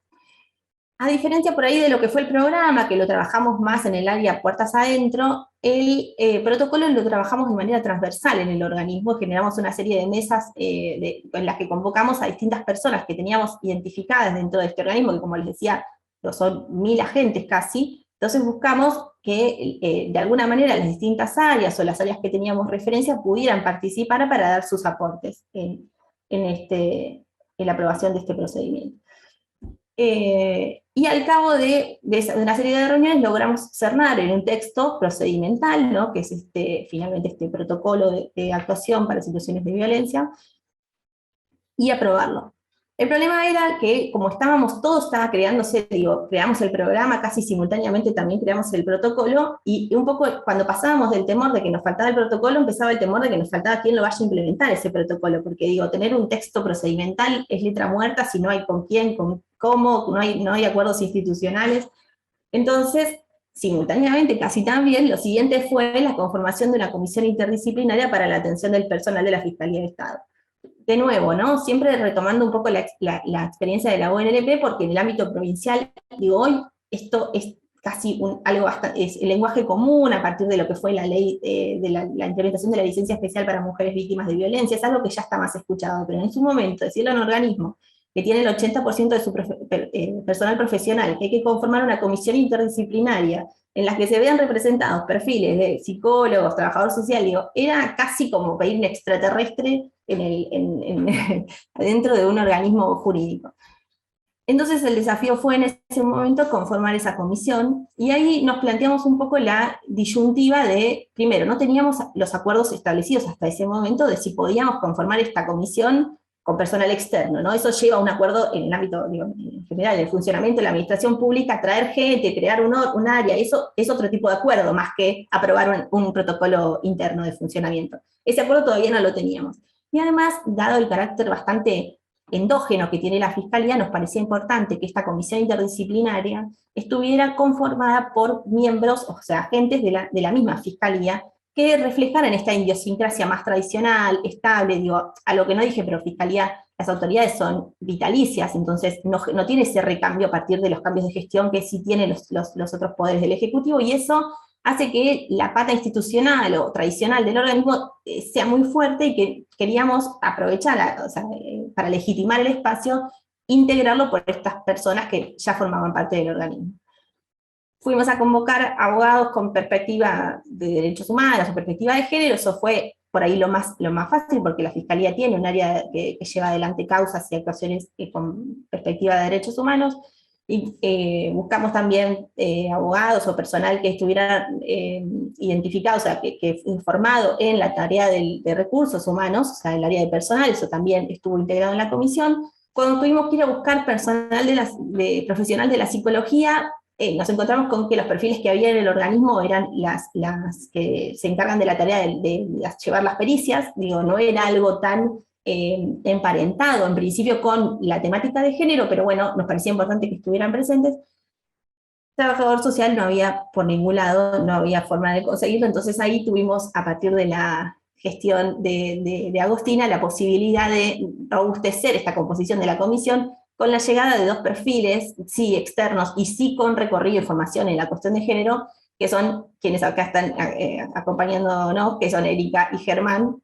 A diferencia por ahí de lo que fue el programa, que lo trabajamos más en el área puertas adentro, el protocolo lo trabajamos de manera transversal en el organismo. Generamos una serie de mesas en las que convocamos a distintas personas que teníamos identificadas dentro de este organismo, que, como les decía, son 1000 agentes casi. Entonces buscamos que de alguna manera las distintas áreas o las áreas que teníamos referencia pudieran participar para dar sus aportes en la aprobación de este procedimiento. Y al cabo de una serie de reuniones logramos cerrar en un texto procedimental, ¿no? Que es finalmente este protocolo de actuación para situaciones de violencia, y aprobarlo. El problema era que, como todo estaba creándose, creamos el programa, casi simultáneamente también creamos el protocolo, y un poco cuando pasábamos del temor de que nos faltaba el protocolo, empezaba el temor de que nos faltaba quién lo vaya a implementar ese protocolo, porque tener un texto procedimental es letra muerta si no hay con quién, con cómo, no hay acuerdos institucionales. Entonces, simultáneamente, casi también, lo siguiente fue la conformación de una comisión interdisciplinaria para la atención del personal de la Fiscalía de Estado. De nuevo, ¿no? Siempre retomando un poco la experiencia de la UNLP, porque en el ámbito provincial, hoy esto casi algo bastante, es el lenguaje común a partir de lo que fue la ley de la implementación de la licencia especial para mujeres víctimas de violencia, es algo que ya está más escuchado, pero en su momento decirlo a un organismo que tiene el 80% de su personal profesional, que hay que conformar una comisión interdisciplinaria en la que se vean representados perfiles de psicólogos, trabajador social, digo, era casi como pedir un extraterrestre dentro de un organismo jurídico. Entonces el desafío fue en ese momento conformar esa comisión, y ahí nos planteamos un poco la disyuntiva de, primero, no teníamos los acuerdos establecidos hasta ese momento de si podíamos conformar esta comisión con personal externo, ¿no? Eso lleva a un acuerdo en el ámbito, digo, en general, del funcionamiento de la administración pública, traer gente, crear un área, eso es otro tipo de acuerdo, más que aprobar un protocolo interno de funcionamiento. Ese acuerdo todavía no lo teníamos. Y además, dado el carácter bastante endógeno que tiene la Fiscalía, nos parecía importante que esta comisión interdisciplinaria estuviera conformada por miembros, o sea, agentes de la misma Fiscalía, que reflejaran esta idiosincrasia más tradicional, estable, digo, a lo que no dije, pero Fiscalía, las autoridades son vitalicias, entonces no tiene ese recambio a partir de los cambios de gestión que sí tienen los otros poderes del Ejecutivo, y eso hace que la pata institucional o tradicional del organismo sea muy fuerte, y que queríamos aprovechar, o sea, para legitimar el espacio, integrarlo por estas personas que ya formaban parte del organismo. Fuimos a convocar abogados con perspectiva de derechos humanos o perspectiva de género, eso fue por ahí lo más fácil, porque la Fiscalía tiene un área que lleva adelante causas y actuaciones con perspectiva de derechos humanos, y buscamos también abogados o personal que estuviera identificado, o sea, que informado en la tarea de recursos humanos, o sea, el área de personal, eso también estuvo integrado en la comisión. Cuando tuvimos que ir a buscar personal profesional de la psicología, nos encontramos con que los perfiles que había en el organismo eran las que se encargan de la tarea de llevar las pericias, digo, no era algo tan emparentado en principio con la temática de género, pero bueno, nos parecía importante que estuvieran presentes. Trabajador social no había por ningún lado, no había forma de conseguirlo, entonces ahí tuvimos, a partir de la gestión de Agostina, la posibilidad de robustecer esta composición de la comisión con la llegada de dos perfiles, sí externos y sí con recorrido y formación en la cuestión de género, que son quienes acá están acompañándonos, que son Erika y Germán,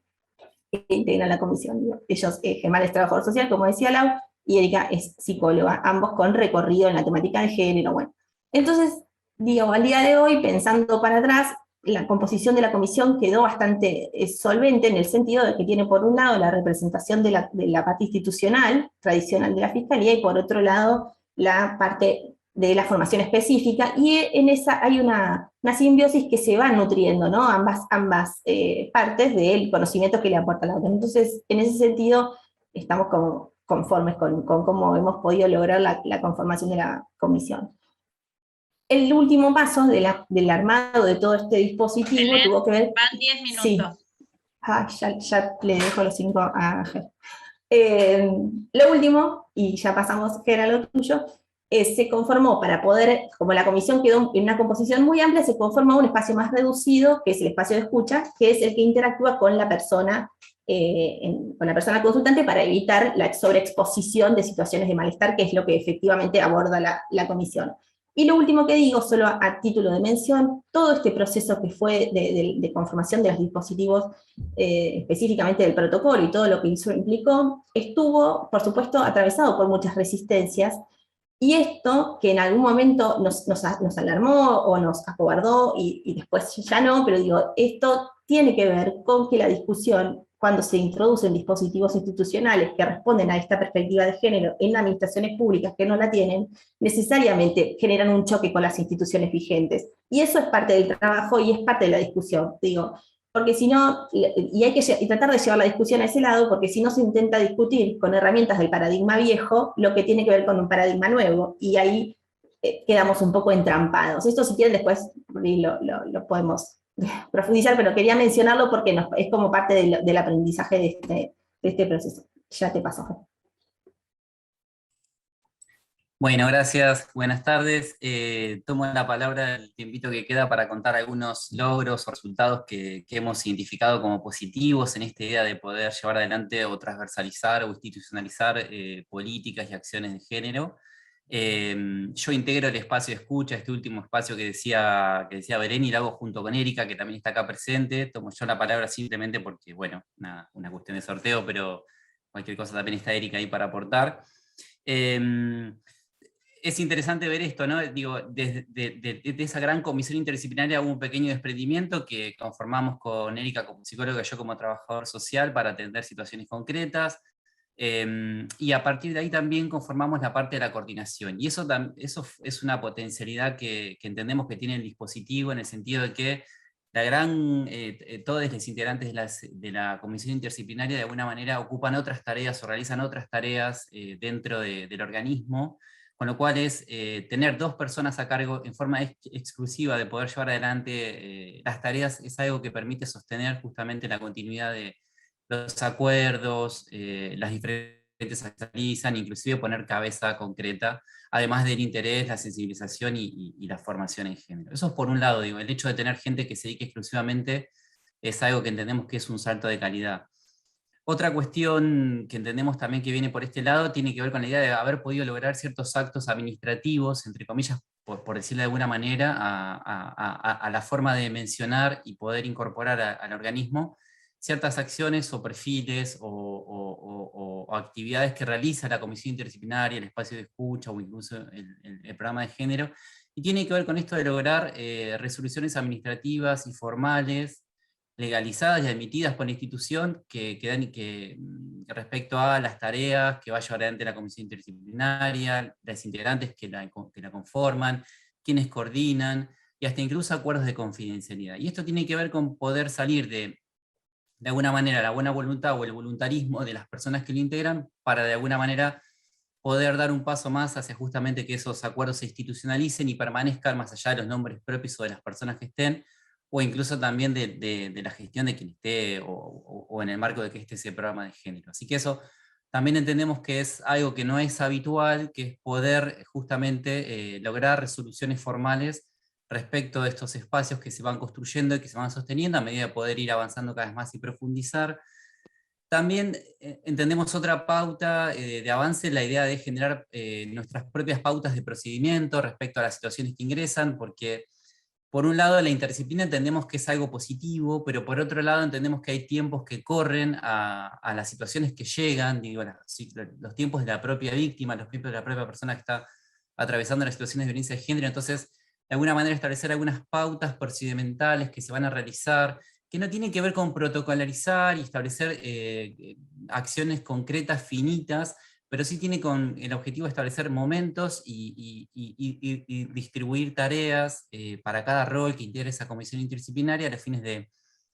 que integran la comisión. Ellos, Germán es trabajador social, como decía Lau, y Erika es psicóloga, ambos con recorrido en la temática de género. Bueno, entonces, digo, al día de hoy, pensando para atrás, la composición de la comisión quedó bastante solvente, en el sentido de que tiene por un lado la representación de la parte institucional, tradicional de la Fiscalía, y por otro lado la parte de la formación específica, y en esa hay una simbiosis que se va nutriendo, ¿no? Ambas partes del conocimiento que le aporta la otra. Entonces, en ese sentido, estamos como conformes con cómo hemos podido lograr la conformación de la comisión. El último paso del armado de todo este dispositivo tuvo que ver... Van 10 minutos. Sí. Ya le dejo los 5 a Ger. Lo último, y ya pasamos, Ger, a lo tuyo, se conformó para poder, como la comisión quedó en una composición muy amplia, se conformó un espacio más reducido, que es el espacio de escucha, que es el que interactúa con la persona consultante, para evitar la sobreexposición de situaciones de malestar, que es lo que efectivamente aborda la comisión. Y lo último que digo, solo a título de mención, todo este proceso que fue de conformación de los dispositivos, específicamente del protocolo y todo lo que eso implicó, estuvo, por supuesto, atravesado por muchas resistencias, y esto, que en algún momento nos alarmó o nos acobardó, y después ya no, pero digo, esto tiene que ver con que la discusión, cuando se introducen dispositivos institucionales que responden a esta perspectiva de género en administraciones públicas que no la tienen, necesariamente generan un choque con las instituciones vigentes. Y eso es parte del trabajo y es parte de la discusión, digo, porque si no, y hay que tratar de llevar la discusión a ese lado, porque si no se intenta discutir con herramientas del paradigma viejo lo que tiene que ver con un paradigma nuevo, y ahí quedamos un poco entrampados. Esto, si quieren, después lo podemos profundizar, pero quería mencionarlo porque es como parte del aprendizaje de este proceso. Ya te paso. Bueno, gracias, buenas tardes. Tomo la palabra el tiempito que queda para contar algunos logros o resultados que hemos identificado como positivos en esta idea de poder llevar adelante o transversalizar o institucionalizar políticas y acciones de género. Yo integro el espacio de escucha, este último espacio que decía Belén, y lo hago junto con Erika, que también está acá presente. Tomo yo la palabra simplemente porque, bueno, una cuestión de sorteo, pero cualquier cosa también está Erika ahí para aportar. Es interesante ver esto, ¿no? Digo, de esa gran comisión interdisciplinaria hubo un pequeño desprendimiento que conformamos con Erika como psicóloga y yo como trabajador social para atender situaciones concretas. Y a partir de ahí también conformamos la parte de la coordinación. Y eso es una potencialidad que entendemos que tiene el dispositivo, en el sentido de que todos los integrantes de la comisión interdisciplinaria de alguna manera ocupan otras tareas o realizan otras tareas dentro del organismo, con lo cual es tener 2 personas a cargo en forma exclusiva de poder llevar adelante las tareas, es algo que permite sostener justamente la continuidad de los acuerdos, las diferentes se realizan, inclusive poner cabeza concreta, además del interés, la sensibilización y la formación en género. Eso es por un lado, digo, el hecho de tener gente que se dedique exclusivamente es algo que entendemos que es un salto de calidad. Otra cuestión que entendemos también que viene por este lado tiene que ver con la idea de haber podido lograr ciertos actos administrativos, entre comillas, por decirlo de alguna manera, a la forma de mencionar y poder incorporar al organismo ciertas acciones o perfiles o actividades que realiza la comisión interdisciplinaria, el espacio de escucha o incluso el programa de género, y tiene que ver con esto de lograr resoluciones administrativas y formales, legalizadas y admitidas por la institución que respecto a las tareas que va a llevar adelante la comisión interdisciplinaria, los integrantes que la conforman, quienes coordinan, y hasta incluso acuerdos de confidencialidad. Y esto tiene que ver con poder salir de alguna manera la buena voluntad o el voluntarismo de las personas que lo integran para de alguna manera poder dar un paso más hacia justamente que esos acuerdos se institucionalicen y permanezcan más allá de los nombres propios o de las personas que estén, o incluso también de la gestión de quien esté, o en el marco de que esté ese programa de género. Así que eso también entendemos que es algo que no es habitual, que es poder justamente lograr resoluciones formales respecto de estos espacios que se van construyendo y que se van sosteniendo a medida de poder ir avanzando cada vez más y profundizar. También entendemos otra pauta de avance, la idea de generar nuestras propias pautas de procedimiento respecto a las situaciones que ingresan, porque por un lado la interdisciplina entendemos que es algo positivo, pero por otro lado entendemos que hay tiempos que corren a las situaciones que llegan, digo, los tiempos de la propia víctima, los tiempos de la propia persona que está atravesando las situaciones de violencia de género. Entonces, de alguna manera establecer algunas pautas procedimentales que se van a realizar, que no tienen que ver con protocolarizar y establecer acciones concretas, finitas, pero sí tiene con el objetivo de establecer momentos y distribuir tareas para cada rol que integre esa comisión interdisciplinaria a los fines de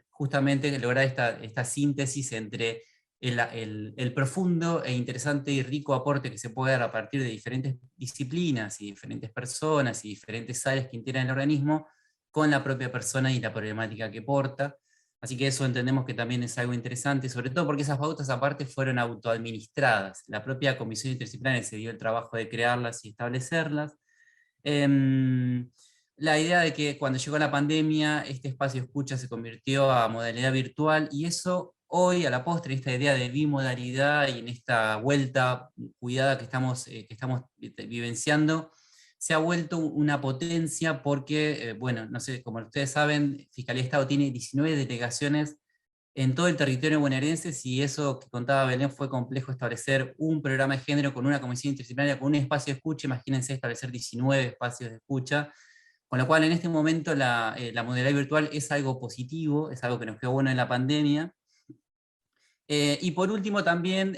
justamente lograr esta síntesis entre el profundo e interesante y rico aporte que se puede dar a partir de diferentes disciplinas y diferentes personas y diferentes áreas que integran el organismo con la propia persona y la problemática que porta. Así que eso entendemos que también es algo interesante, sobre todo porque esas pautas aparte fueron autoadministradas. La propia comisión interdisciplinaria se dio el trabajo de crearlas y establecerlas. La idea de que cuando llegó la pandemia, este espacio de escucha se convirtió a modalidad virtual, y eso hoy, a la postre, esta idea de bimodalidad y en esta vuelta cuidada que estamos vivenciando, se ha vuelto una potencia porque, bueno, no sé, como ustedes saben, Fiscalía de Estado tiene 19 delegaciones en todo el territorio bonaerense, y eso que contaba Belén fue complejo establecer un programa de género con una comisión interdisciplinaria, con un espacio de escucha. Imagínense establecer 19 espacios de escucha, con lo cual en este momento la modalidad virtual es algo positivo, es algo que nos quedó bueno en la pandemia. Y por último también,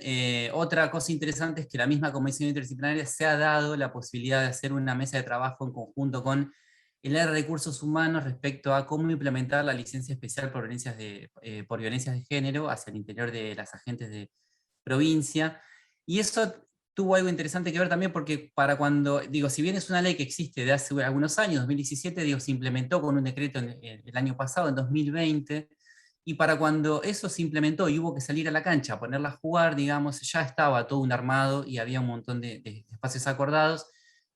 otra cosa interesante es que la misma comisión interdisciplinaria se ha dado la posibilidad de hacer una mesa de trabajo en conjunto con el área de recursos humanos respecto a cómo implementar la licencia especial por violencias de género hacia el interior de las agentes de provincia. Y eso tuvo algo interesante que ver también porque para cuando, digo, si bien es una ley que existe de hace algunos años, 2017, digo, se implementó con un decreto el año pasado, en 2020, y para cuando eso se implementó y hubo que salir a la cancha a ponerla a jugar, digamos, ya estaba todo un armado y había un montón de espacios acordados.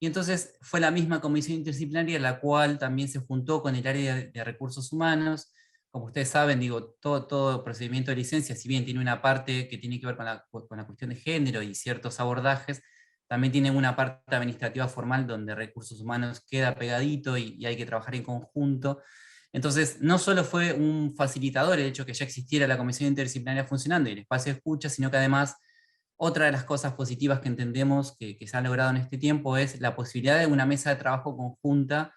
Y entonces fue la misma comisión interdisciplinaria la cual también se juntó con el área de recursos humanos. Como ustedes saben, digo, todo procedimiento de licencia, si bien tiene una parte que tiene que ver con la cuestión de género y ciertos abordajes, también tienen una parte administrativa formal donde recursos humanos queda pegadito y hay que trabajar en conjunto. Entonces, no solo fue un facilitador el hecho que ya existiera la comisión interdisciplinaria funcionando y el espacio de escucha, sino que además otra de las cosas positivas que entendemos que se han logrado en este tiempo es la posibilidad de una mesa de trabajo conjunta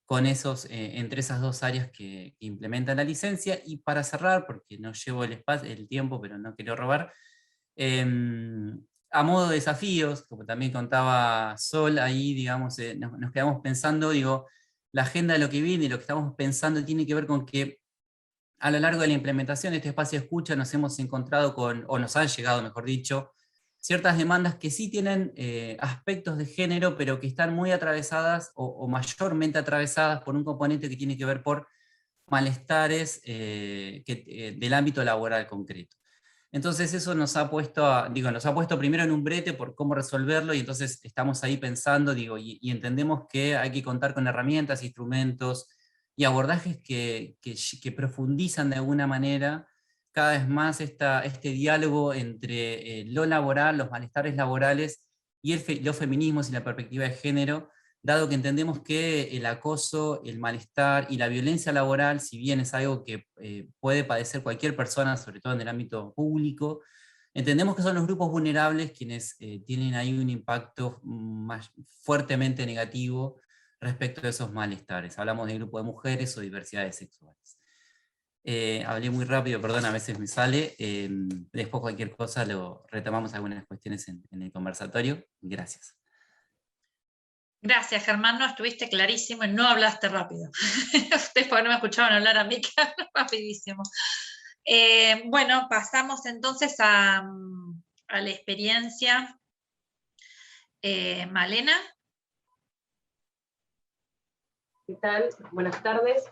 con entre esas dos áreas que implementan la licencia. Y para cerrar, porque no llevo el tiempo, pero no quiero robar, a modo de desafíos, como también contaba Sol, ahí digamos, nos quedamos pensando, digo, la agenda de lo que viene y lo que estamos pensando tiene que ver con que a lo largo de la implementación de este espacio de escucha nos hemos encontrado con, o nos han llegado, mejor dicho, ciertas demandas que sí tienen aspectos de género, pero que están muy atravesadas o mayormente atravesadas por un componente que tiene que ver por malestares del ámbito laboral concreto. Entonces eso nos ha puesto primero en un brete por cómo resolverlo, y entonces estamos ahí pensando, y entendemos que hay que contar con herramientas, instrumentos y abordajes que profundizan de alguna manera cada vez más este diálogo entre lo laboral, los malestares laborales y los feminismos y la perspectiva de género, dado que entendemos que el acoso, el malestar y la violencia laboral, si bien es algo que puede padecer cualquier persona, sobre todo en el ámbito público, entendemos que son los grupos vulnerables quienes tienen ahí un impacto más fuertemente negativo respecto de esos malestares. Hablamos de grupo de mujeres o diversidades sexuales. Hablé muy rápido, perdón, a veces me sale. Después cualquier cosa lo retomamos algunas cuestiones en el conversatorio. Gracias. Gracias, Germán, no estuviste clarísimo y no hablaste rápido. Ustedes porque no me escuchaban hablar a mí, que hablo rapidísimo. Bueno, pasamos entonces a la experiencia. Malena. ¿Qué tal? Buenas tardes.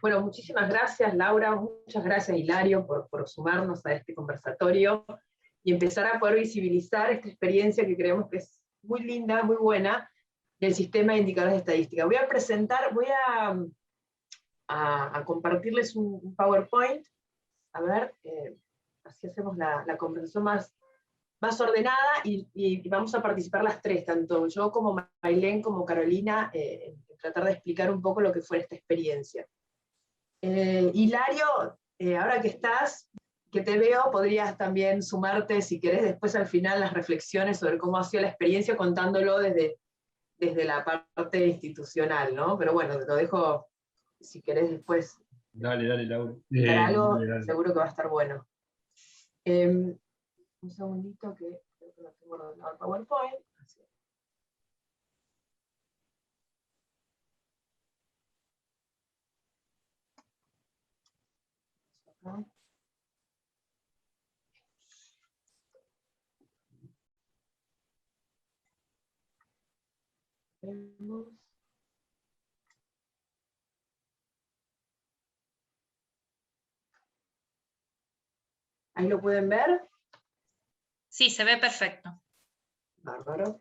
Bueno, muchísimas gracias, Laura, muchas gracias, Hilario, por sumarnos a este conversatorio y empezar a poder visibilizar esta experiencia que creemos que es muy linda, muy buena, del sistema de indicadores de estadística. Voy a compartirles un PowerPoint, a ver, así hacemos la conversación más ordenada, y vamos a participar las tres, tanto yo como Mailén como Carolina, en tratar de explicar un poco lo que fue esta experiencia. Hilario, ahora que estás, que te veo, podrías también sumarte, si querés, después al final las reflexiones sobre cómo ha sido la experiencia, contándolo desde la parte institucional, ¿no? Pero bueno, te lo dejo, si querés después. Dale, Laura. Algo, dale. seguro que va a estar bueno. Un segundito que creo que no tengo ordenado el PowerPoint. Así. Acá. Vemos. ¿Ahí lo pueden ver? Sí, se ve perfecto. Bárbaro.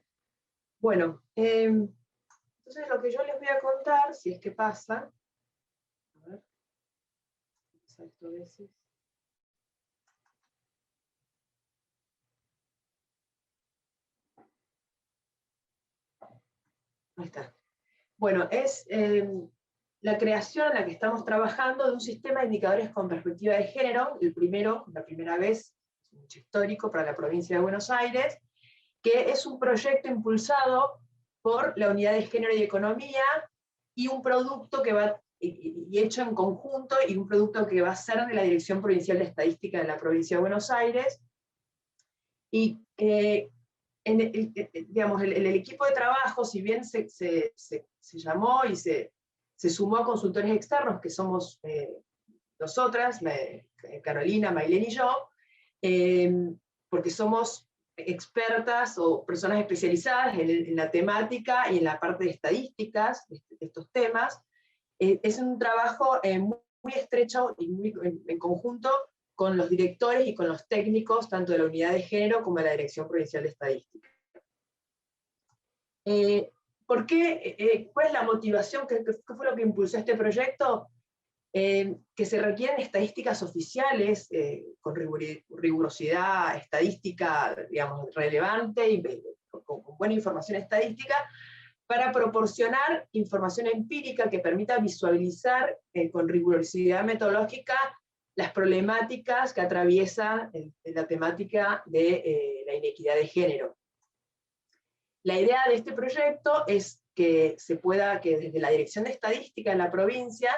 Bueno, entonces lo que yo les voy a contar, si es que pasa, a ver, salto a veces. Ahí está. Bueno, es la creación en la que estamos trabajando de un sistema de indicadores con perspectiva de género, la primera vez, mucho histórico para la provincia de Buenos Aires, que es un proyecto impulsado por la Unidad de Género y Economía, y un producto que va, y hecho en conjunto, y un producto que va a ser de la Dirección Provincial de Estadística de la provincia de Buenos Aires. Y digamos, el equipo de trabajo, si bien se llamó y se sumó a consultores externos, que somos nosotras, Carolina, Mailén y yo, porque somos expertas o personas especializadas en la temática y en la parte de estadísticas de estos temas. Es un trabajo muy estrecho y muy en conjunto con los directores y con los técnicos, tanto de la Unidad de Género como de la Dirección Provincial de Estadística. ¿Por qué? ¿Cuál es la motivación? ¿Qué fue lo que impulsó este proyecto? Que se requieren estadísticas oficiales con rigurosidad estadística, digamos, relevante, y con con buena información estadística, para proporcionar información empírica que permita visualizar con rigurosidad metodológica las problemáticas que atraviesa la temática de la inequidad de género. La idea de este proyecto es que que desde la Dirección de Estadística de la provincia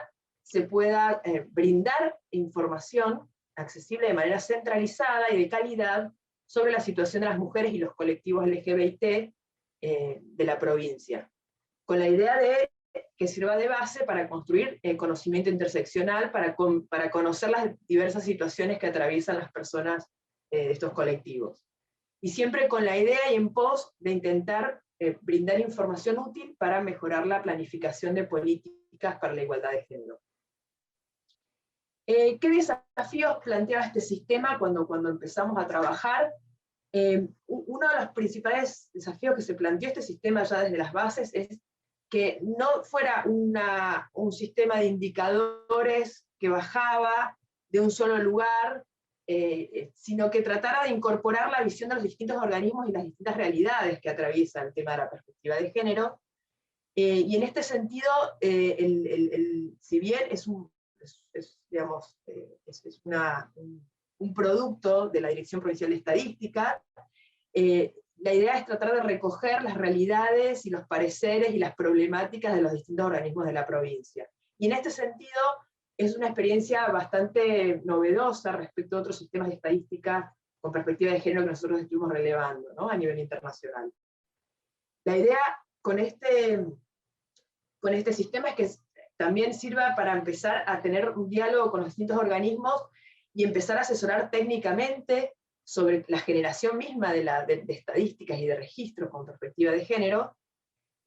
se pueda brindar información accesible de manera centralizada y de calidad sobre la situación de las mujeres y los colectivos LGBT de la provincia, con la idea de que sirva de base para construir conocimiento interseccional, para conocer las diversas situaciones que atraviesan las personas de estos colectivos. Y siempre con la idea y en pos de intentar brindar información útil para mejorar la planificación de políticas para la igualdad de género. ¿Qué desafíos planteaba este sistema cuando empezamos a trabajar? Uno de los principales desafíos que se planteó este sistema ya desde las bases es que no fuera un sistema de indicadores que bajaba de un solo lugar, sino que tratara de incorporar la visión de los distintos organismos y las distintas realidades que atraviesa el tema de la perspectiva de género. Y en este sentido, si bien es un producto de la Dirección Provincial de Estadística, la idea es tratar de recoger las realidades y los pareceres y las problemáticas de los distintos organismos de la provincia. Y en este sentido, es una experiencia bastante novedosa respecto a otros sistemas de estadística con perspectiva de género que nosotros estuvimos relevando, ¿no?, a nivel internacional. La idea con este sistema es que también sirva para empezar a tener un diálogo con los distintos organismos y empezar a asesorar técnicamente sobre la generación misma de estadísticas y de registros con perspectiva de género,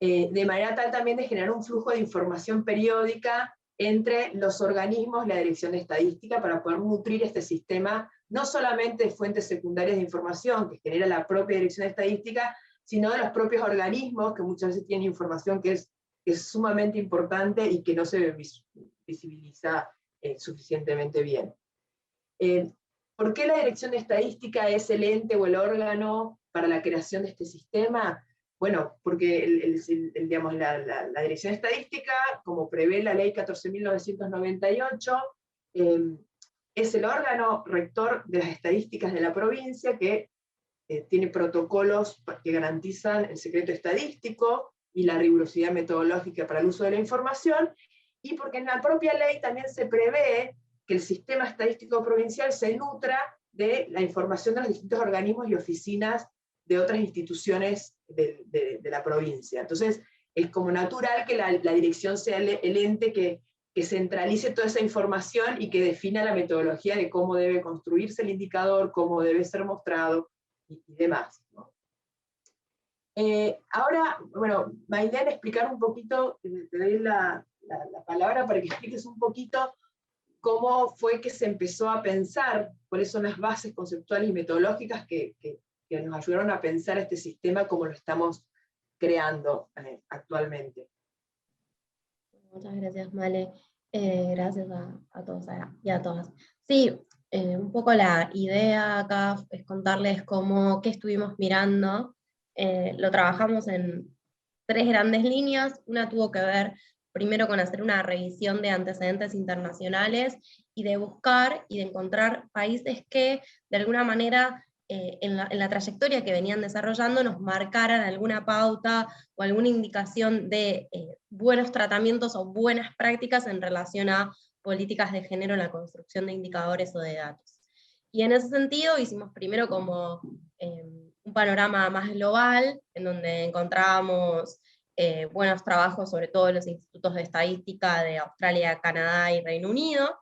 de manera tal también de generar un flujo de información periódica entre los organismos y la Dirección de Estadística para poder nutrir este sistema, no solamente de fuentes secundarias de información que genera la propia Dirección de Estadística, sino de los propios organismos que muchas veces tienen información que es sumamente importante y que no se visibiliza suficientemente bien. ¿Por qué la Dirección de Estadística es el ente o el órgano para la creación de este sistema? Bueno, porque la Dirección de Estadística, como prevé la Ley 14.998, es el órgano rector de las estadísticas de la provincia que tiene protocolos que garantizan el secreto estadístico y la rigurosidad metodológica para el uso de la información, y porque en la propia ley también se prevé que el sistema estadístico provincial se nutra de la información de los distintos organismos y oficinas de otras instituciones de la provincia. Entonces, es como natural que la dirección sea el ente que centralice toda esa información y que defina la metodología de cómo debe construirse el indicador, cómo debe ser mostrado y demás, ¿no? Ahora, bueno, Maylene, explicar un poquito, te doy la palabra para que expliques un poquito cómo fue que se empezó a pensar, cuáles son las bases conceptuales y metodológicas que nos ayudaron a pensar este sistema como lo estamos creando actualmente. Muchas gracias, Male. Gracias a todos y a todas. Sí, un poco la idea acá es contarles qué estuvimos mirando. Lo trabajamos en 3 grandes líneas. Una tuvo que ver primero con hacer una revisión de antecedentes internacionales y de buscar y de encontrar países que de alguna manera en la trayectoria que venían desarrollando nos marcaran alguna pauta o alguna indicación de buenos tratamientos o buenas prácticas en relación a políticas de género en la construcción de indicadores o de datos. Y en ese sentido hicimos primero como un panorama más global, en donde encontrábamos buenos trabajos, sobre todo en los institutos de estadística de Australia, Canadá y Reino Unido.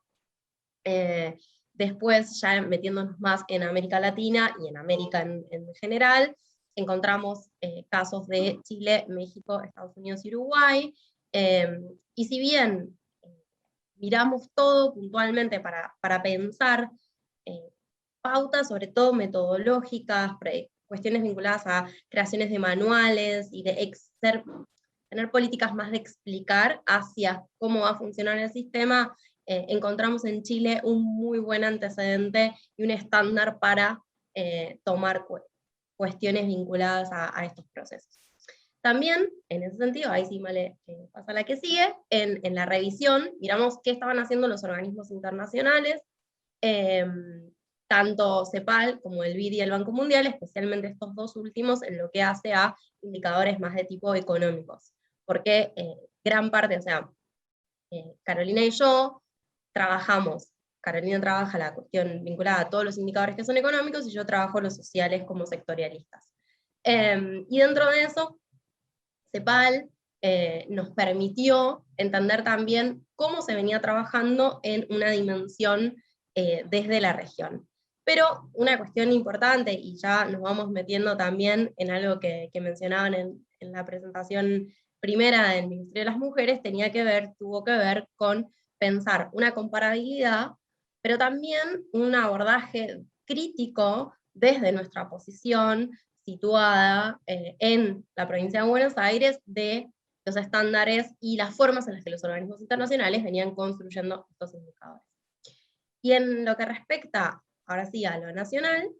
Después, ya metiéndonos más en América Latina y en América en general, encontramos casos de Chile, México, Estados Unidos y Uruguay. Y si bien miramos todo puntualmente para pensar pautas, sobre todo metodológicas, cuestiones vinculadas a creaciones de manuales y de tener políticas más de explicar hacia cómo va a funcionar el sistema, encontramos en Chile un muy buen antecedente y un estándar para tomar cuestiones vinculadas a estos procesos. También, en ese sentido, ahí sí Male pasa a la que sigue, en la revisión, miramos qué estaban haciendo los organismos internacionales, tanto CEPAL como el BID y el Banco Mundial, especialmente estos dos últimos, en lo que hace a indicadores más de tipo económicos. Porque gran parte, o sea, Carolina y yo trabajamos, Carolina trabaja la cuestión vinculada a todos los indicadores que son económicos, y yo trabajo los sociales como sectorialistas. Y dentro de eso, CEPAL nos permitió entender también cómo se venía trabajando en una dimensión desde la región. Pero una cuestión importante, y ya nos vamos metiendo también en algo que mencionaban en la presentación primera del Ministerio de las Mujeres, tuvo que ver con pensar una comparabilidad, pero también un abordaje crítico desde nuestra posición situada en la provincia de Buenos Aires, de los estándares y las formas en las que los organismos internacionales venían construyendo estos indicadores. Y en lo que respecta, ahora sí, a lo nacional,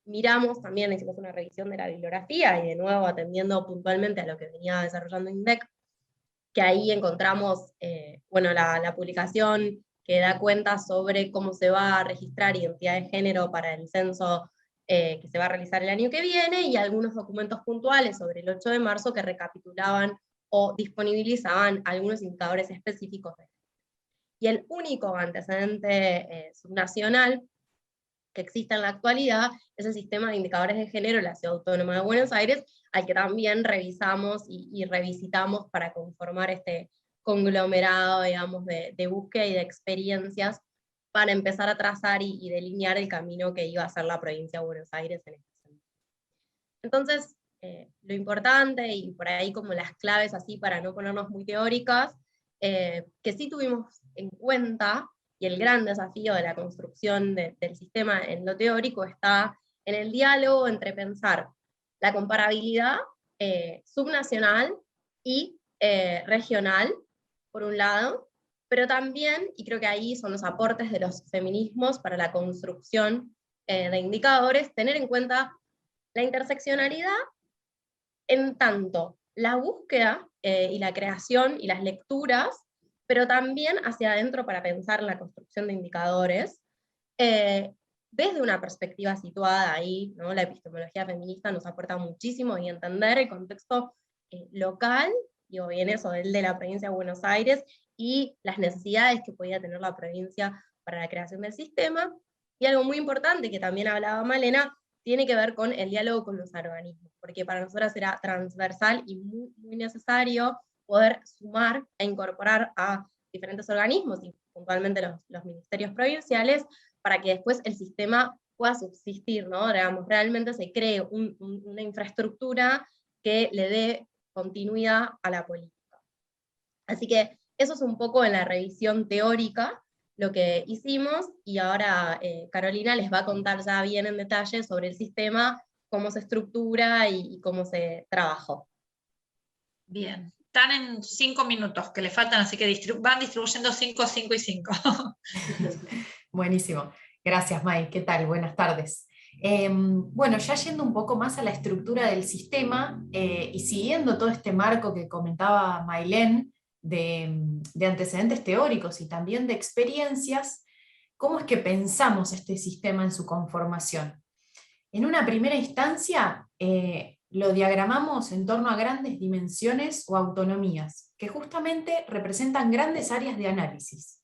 miramos también, hicimos una revisión de la bibliografía, y de nuevo atendiendo puntualmente a lo que venía desarrollando INDEC, que ahí encontramos la publicación que da cuenta sobre cómo se va a registrar identidad de género para el censo que se va a realizar el año que viene, y algunos documentos puntuales sobre el 8 de marzo que recapitulaban o disponibilizaban algunos indicadores específicos. Y el único antecedente subnacional que existe en la actualidad es el sistema de indicadores de género de la Ciudad Autónoma de Buenos Aires, al que también revisamos y revisitamos para conformar este conglomerado, digamos, de búsqueda y de experiencias, para empezar a trazar y delinear el camino que iba a ser la provincia de Buenos Aires en este sentido. Entonces, lo importante, y por ahí como las claves así para no ponernos muy teóricas, que sí tuvimos en cuenta, y el gran desafío de la construcción del sistema en lo teórico está en el diálogo entre pensar la comparabilidad subnacional y regional, por un lado, pero también, y creo que ahí son los aportes de los feminismos para la construcción de indicadores, tener en cuenta la interseccionalidad en tanto la búsqueda y la creación y las lecturas, pero también hacia adentro para pensar la construcción de indicadores, desde una perspectiva situada ahí, ¿no? La epistemología feminista nos aporta muchísimo, y entender el contexto local, digo bien eso, el de la provincia de Buenos Aires, y las necesidades que podía tener la provincia para la creación del sistema. Y algo muy importante, que también hablaba Malena, tiene que ver con el diálogo con los organismos, porque para nosotras era transversal y muy, muy necesario poder sumar e incorporar a diferentes organismos, y puntualmente los ministerios provinciales, para que después el sistema pueda subsistir, ¿no? Digamos, realmente se cree una infraestructura que le dé continuidad a la política. Así que eso es un poco en la revisión teórica lo que hicimos, y ahora Carolina les va a contar ya bien en detalle sobre el sistema, cómo se estructura y cómo se trabajó. Bien, están en 5 minutos que le faltan, así que van distribuyendo 5, 5 y 5. Buenísimo. Gracias, May. ¿Qué tal? Buenas tardes. Bueno, ya yendo un poco más a la estructura del sistema, y siguiendo todo este marco que comentaba Maylén, de antecedentes teóricos y también de experiencias, ¿cómo es que pensamos este sistema en su conformación? En una primera instancia, lo diagramamos en torno a grandes dimensiones o autonomías, que justamente representan grandes áreas de análisis.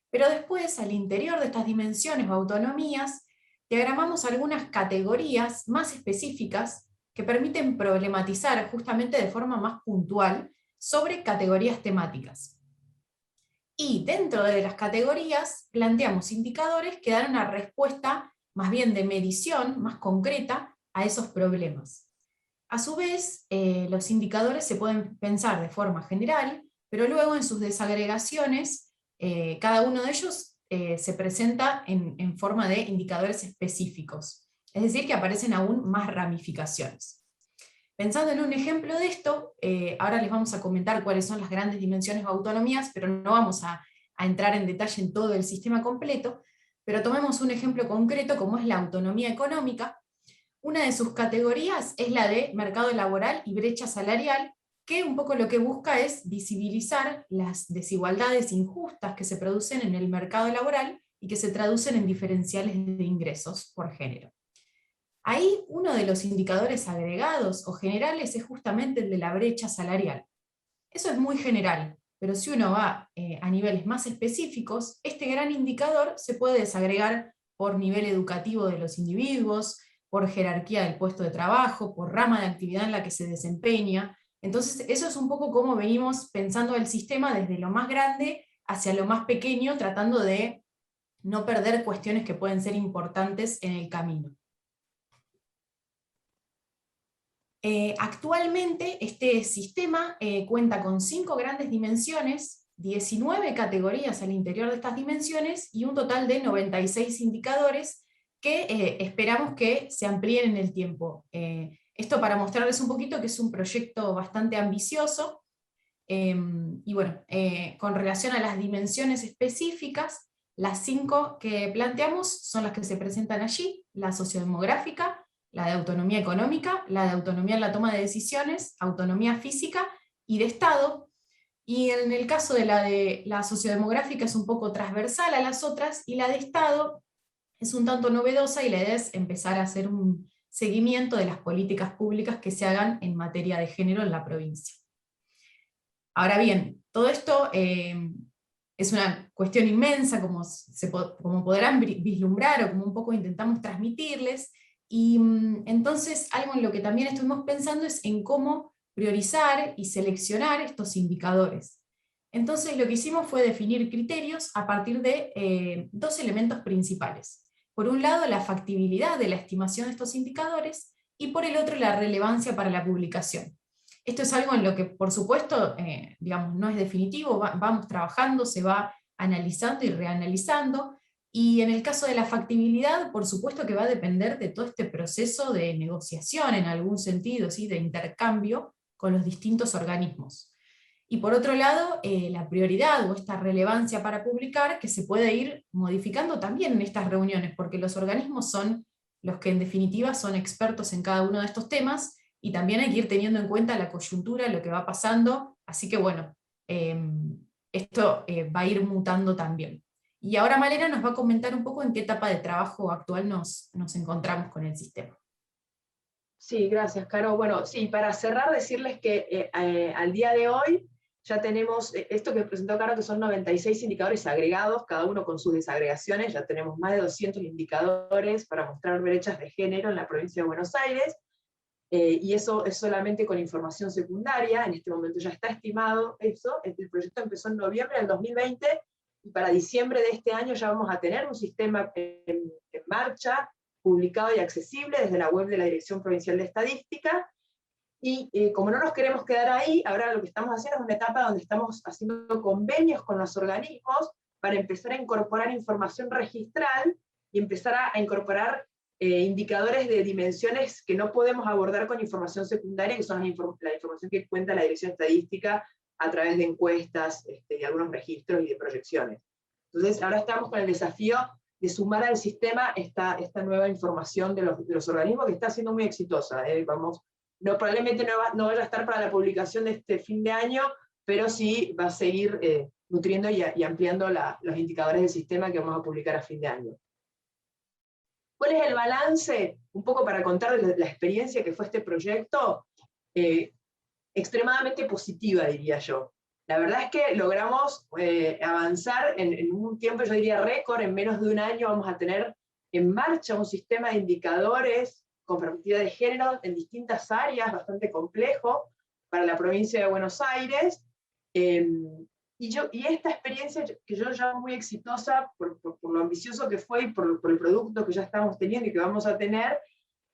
Pero después, al interior de estas dimensiones o autonomías, diagramamos algunas categorías más específicas que permiten problematizar justamente de forma más puntual sobre categorías temáticas. Y dentro de las categorías planteamos indicadores que dan una respuesta más bien de medición, más concreta, a esos problemas. A su vez, los indicadores se pueden pensar de forma general, pero luego en sus desagregaciones, cada uno de ellos se presenta en forma de indicadores específicos, es decir, que aparecen aún más ramificaciones. Pensando en un ejemplo de esto, ahora les vamos a comentar cuáles son las grandes dimensiones o autonomías, pero no vamos a entrar en detalle en todo el sistema completo, pero tomemos un ejemplo concreto como es la autonomía económica, Una de sus categorías es la de mercado laboral y brecha salarial, que un poco lo que busca es visibilizar las desigualdades injustas que se producen en el mercado laboral y que se traducen en diferenciales de ingresos por género. Ahí uno de los indicadores agregados o generales es justamente el de la brecha salarial. Eso es muy general, pero si uno va a niveles más específicos, este gran indicador se puede desagregar por nivel educativo de los individuos, por jerarquía del puesto de trabajo, por rama de actividad en la que se desempeña. Entonces, eso es un poco cómo venimos pensando el sistema desde lo más grande hacia lo más pequeño, tratando de no perder cuestiones que pueden ser importantes en el camino. Actualmente este sistema cuenta con 5 grandes dimensiones, 19 categorías al interior de estas dimensiones y un total de 96 indicadores que esperamos que se amplíen en el tiempo. Esto para mostrarles un poquito que es un proyecto bastante ambicioso, y bueno, con relación a las dimensiones específicas, las 5 que planteamos son las que se presentan allí: la sociodemográfica, la de autonomía económica, la de autonomía en la toma de decisiones, autonomía física y de Estado. Y en el caso de la sociodemográfica es un poco transversal a las otras, y la de Estado es un tanto novedosa, y la idea es empezar a hacer un seguimiento de las políticas públicas que se hagan en materia de género en la provincia. Ahora bien, todo esto es una cuestión inmensa, como podrán vislumbrar, o como un poco intentamos transmitirles, y entonces algo en lo que también estuvimos pensando es en cómo priorizar y seleccionar estos indicadores. Entonces lo que hicimos fue definir criterios a partir de 2 elementos principales. Por un lado, la factibilidad de la estimación de estos indicadores, y por el otro, la relevancia para la publicación. Esto es algo en lo que, por supuesto, digamos, no es definitivo, vamos trabajando, se va analizando y reanalizando, y en el caso de la factibilidad, por supuesto que va a depender de todo este proceso de negociación, en algún sentido, ¿sí?, de intercambio con los distintos organismos. Y por otro lado, la prioridad o esta relevancia para publicar, que se puede ir modificando también en estas reuniones, porque los organismos son los que en definitiva son expertos en cada uno de estos temas, y también hay que ir teniendo en cuenta la coyuntura, lo que va pasando, así que bueno, esto va a ir mutando también. Y ahora Malena nos va a comentar un poco en qué etapa de trabajo actual nos encontramos con el sistema. Sí, gracias, Caro. Bueno, sí, para cerrar, decirles que al día de hoy ya tenemos esto que presentó Caro, que son 96 indicadores agregados, cada uno con sus desagregaciones. Ya tenemos más de 200 indicadores para mostrar brechas de género en la provincia de Buenos Aires. Y eso es solamente con información secundaria. En este momento ya está estimado eso. El proyecto empezó en noviembre del 2020, y para diciembre de este año ya vamos a tener un sistema en marcha, publicado y accesible desde la web de la Dirección Provincial de Estadística. Y como no nos queremos quedar ahí, ahora lo que estamos haciendo es una etapa donde estamos haciendo convenios con los organismos para empezar a incorporar información registral y empezar a incorporar indicadores de dimensiones que no podemos abordar con información secundaria, que son la información que cuenta la Dirección Estadística a través de encuestas, de algunos registros y de proyecciones. Entonces ahora estamos con el desafío de sumar al sistema esta nueva información de los organismos, que está siendo muy exitosa. Probablemente no vaya a estar para la publicación de este fin de año, pero sí va a seguir nutriendo y ampliando los indicadores del sistema que vamos a publicar a fin de año. ¿Cuál es el balance? Un poco para contarles la experiencia que fue este proyecto, extremadamente positiva, diría yo. La verdad es que logramos avanzar en un tiempo, yo diría récord. En menos de un año vamos a tener en marcha un sistema de indicadores con perspectiva de género en distintas áreas, bastante complejo, para la provincia de Buenos Aires. Y esta experiencia, que yo llamo muy exitosa por lo ambicioso que fue y por el producto que ya estamos teniendo y que vamos a tener,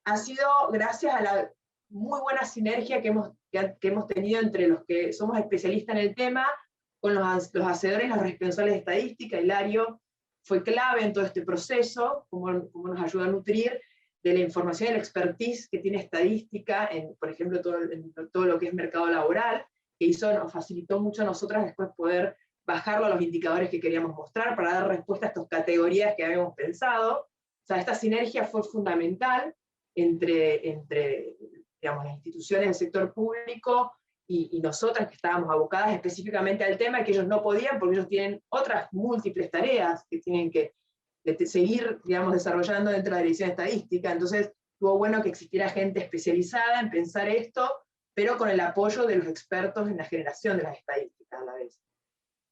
ha sido gracias a la muy buena sinergia que hemos tenido entre los que somos especialistas en el tema, con los hacedores, los responsables de estadística. Hilario fue clave en todo este proceso, como nos ayuda a nutrir de la información y la expertise que tiene estadística, por ejemplo, todo lo que es mercado laboral, que nos facilitó mucho a nosotras después poder bajarlo a los indicadores que queríamos mostrar para dar respuesta a estas categorías que habíamos pensado. O sea, esta sinergia fue fundamental. entre digamos, las instituciones del sector público y nosotras que estábamos abocadas específicamente al tema, que ellos no podían porque ellos tienen otras múltiples tareas que tienen que seguir, digamos, desarrollando dentro de la dirección estadística. Entonces, estuvo bueno que existiera gente especializada en pensar esto, pero con el apoyo de los expertos en la generación de las estadísticas a la vez.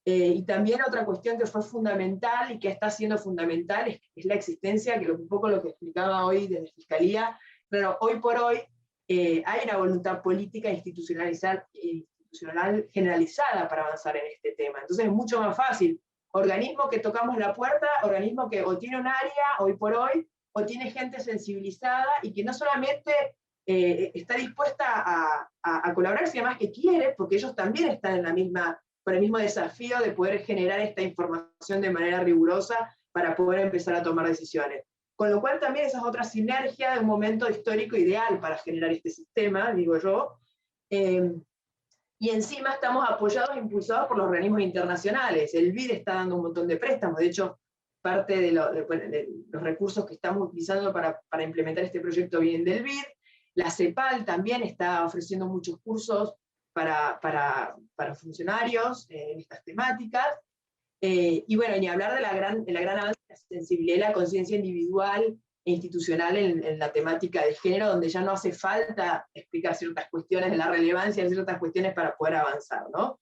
Y también otra cuestión que fue fundamental y que está siendo fundamental es la existencia, que un poco lo que explicaba hoy desde Fiscalía, pero hoy por hoy hay una voluntad política institucional generalizada para avanzar en este tema. Entonces es mucho más fácil. Organismo que tocamos la puerta, organismo que o tiene un área hoy por hoy, o tiene gente sensibilizada y que no solamente está dispuesta a colaborar, sino además que quiere, porque ellos también están con el mismo desafío de poder generar esta información de manera rigurosa para poder empezar a tomar decisiones. Con lo cual también esa es otra sinergia de un momento histórico ideal para generar este sistema, digo yo. Y encima estamos apoyados e impulsados por los organismos internacionales. El BID está dando un montón de préstamos, de hecho, parte de los recursos que estamos utilizando para implementar este proyecto vienen del BID. La CEPAL también está ofreciendo muchos cursos para funcionarios en estas temáticas. Y bueno, ni hablar de la gran avance de la sensibilidad y la conciencia individual e institucional en la temática de género, donde ya no hace falta explicar ciertas cuestiones de la relevancia de ciertas cuestiones para poder avanzar, ¿no?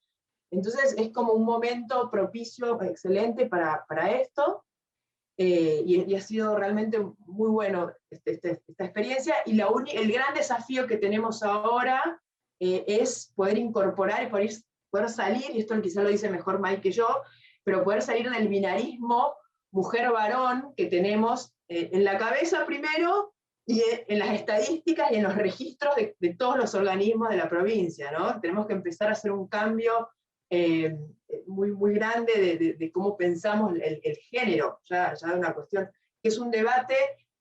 Entonces es como un momento propicio, excelente para esto, y ha sido realmente muy bueno esta experiencia, y el gran desafío que tenemos ahora es poder incorporar y poder salir, y esto quizá lo dice mejor Mike que yo, pero poder salir del binarismo mujer-varón que tenemos en la cabeza primero, y en las estadísticas y en los registros de todos los organismos de la provincia, ¿no? Tenemos que empezar a hacer un cambio muy, muy grande de cómo pensamos el género, ya una cuestión, que es un debate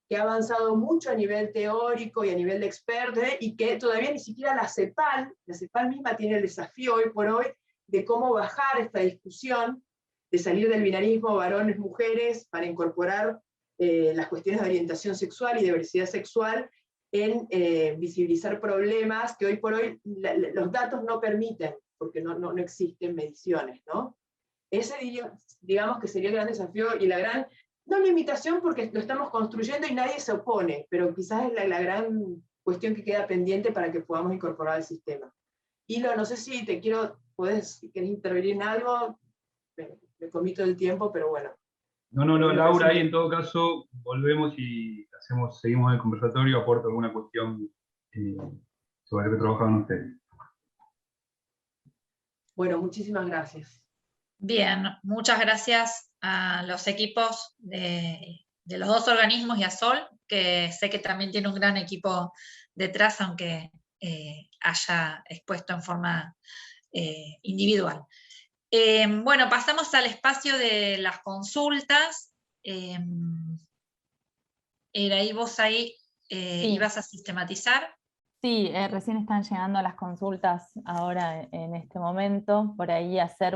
que ha avanzado mucho a nivel teórico y a nivel de expertos, y que todavía ni siquiera la CEPAL misma tiene el desafío hoy por hoy de cómo bajar esta discusión, de salir del binarismo varones-mujeres para incorporar las cuestiones de orientación sexual y diversidad sexual en visibilizar problemas que hoy por hoy los datos no permiten, porque no existen mediciones, ¿no? Ese digamos que sería el gran desafío y la gran, no limitación porque lo estamos construyendo y nadie se opone, pero quizás es la gran cuestión que queda pendiente para que podamos incorporar al sistema. Hilo, no sé si querés intervenir en algo, me comito el tiempo, pero bueno. No, Laura, ahí en todo caso volvemos y seguimos el conversatorio, aporto alguna cuestión sobre lo que trabajaban ustedes. Bueno, muchísimas gracias. Bien, muchas gracias a los equipos de los dos organismos y a Sol, que sé que también tiene un gran equipo detrás, aunque haya expuesto en forma individual. Bueno, pasamos al espacio de las consultas. Eraí, vos ahí Sí. ibas a sistematizar. Sí, recién están llegando las consultas ahora en este momento, por ahí hacer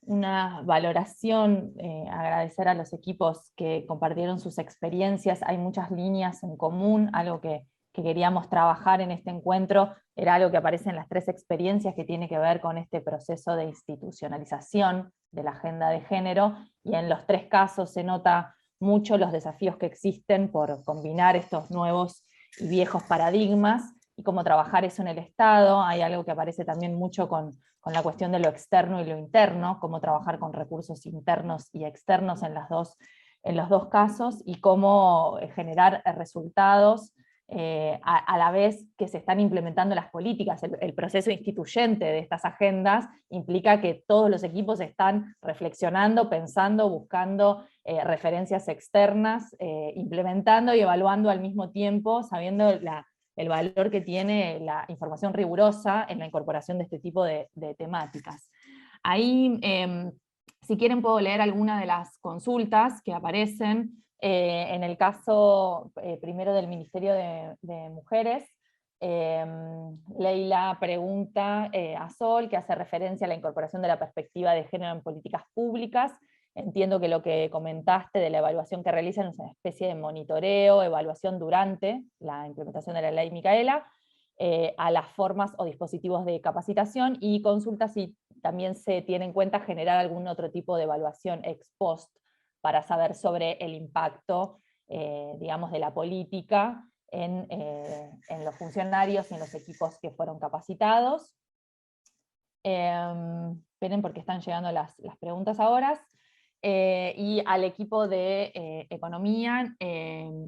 una valoración, agradecer a los equipos que compartieron sus experiencias, hay muchas líneas en común, algo que queríamos trabajar en este encuentro, era algo que aparece en las 3 experiencias que tiene que ver con este proceso de institucionalización de la agenda de género, y en los 3 casos se nota mucho los desafíos que existen por combinar estos nuevos y viejos paradigmas, y cómo trabajar eso en el Estado. Hay algo que aparece también mucho con la cuestión de lo externo y lo interno, cómo trabajar con recursos internos y externos en los dos casos, y cómo generar resultados a la vez que se están implementando las políticas. El proceso instituyente de estas agendas implica que todos los equipos están reflexionando, pensando, buscando referencias externas, implementando y evaluando al mismo tiempo, sabiendo el valor que tiene la información rigurosa en la incorporación de este tipo de temáticas. Ahí, si quieren, puedo leer alguna de las consultas que aparecen. En el caso primero del Ministerio de Mujeres, Leila pregunta a Sol, que hace referencia a la incorporación de la perspectiva de género en políticas públicas, Entiendo que lo que comentaste de la evaluación que realizan es una especie de monitoreo, evaluación durante la implementación de la ley Micaela, a las formas o dispositivos de capacitación, y consulta si también se tiene en cuenta generar algún otro tipo de evaluación ex post para saber sobre el impacto, digamos, de la política en los funcionarios y en los equipos que fueron capacitados. Esperen porque están llegando las preguntas ahora. Y al equipo de economía,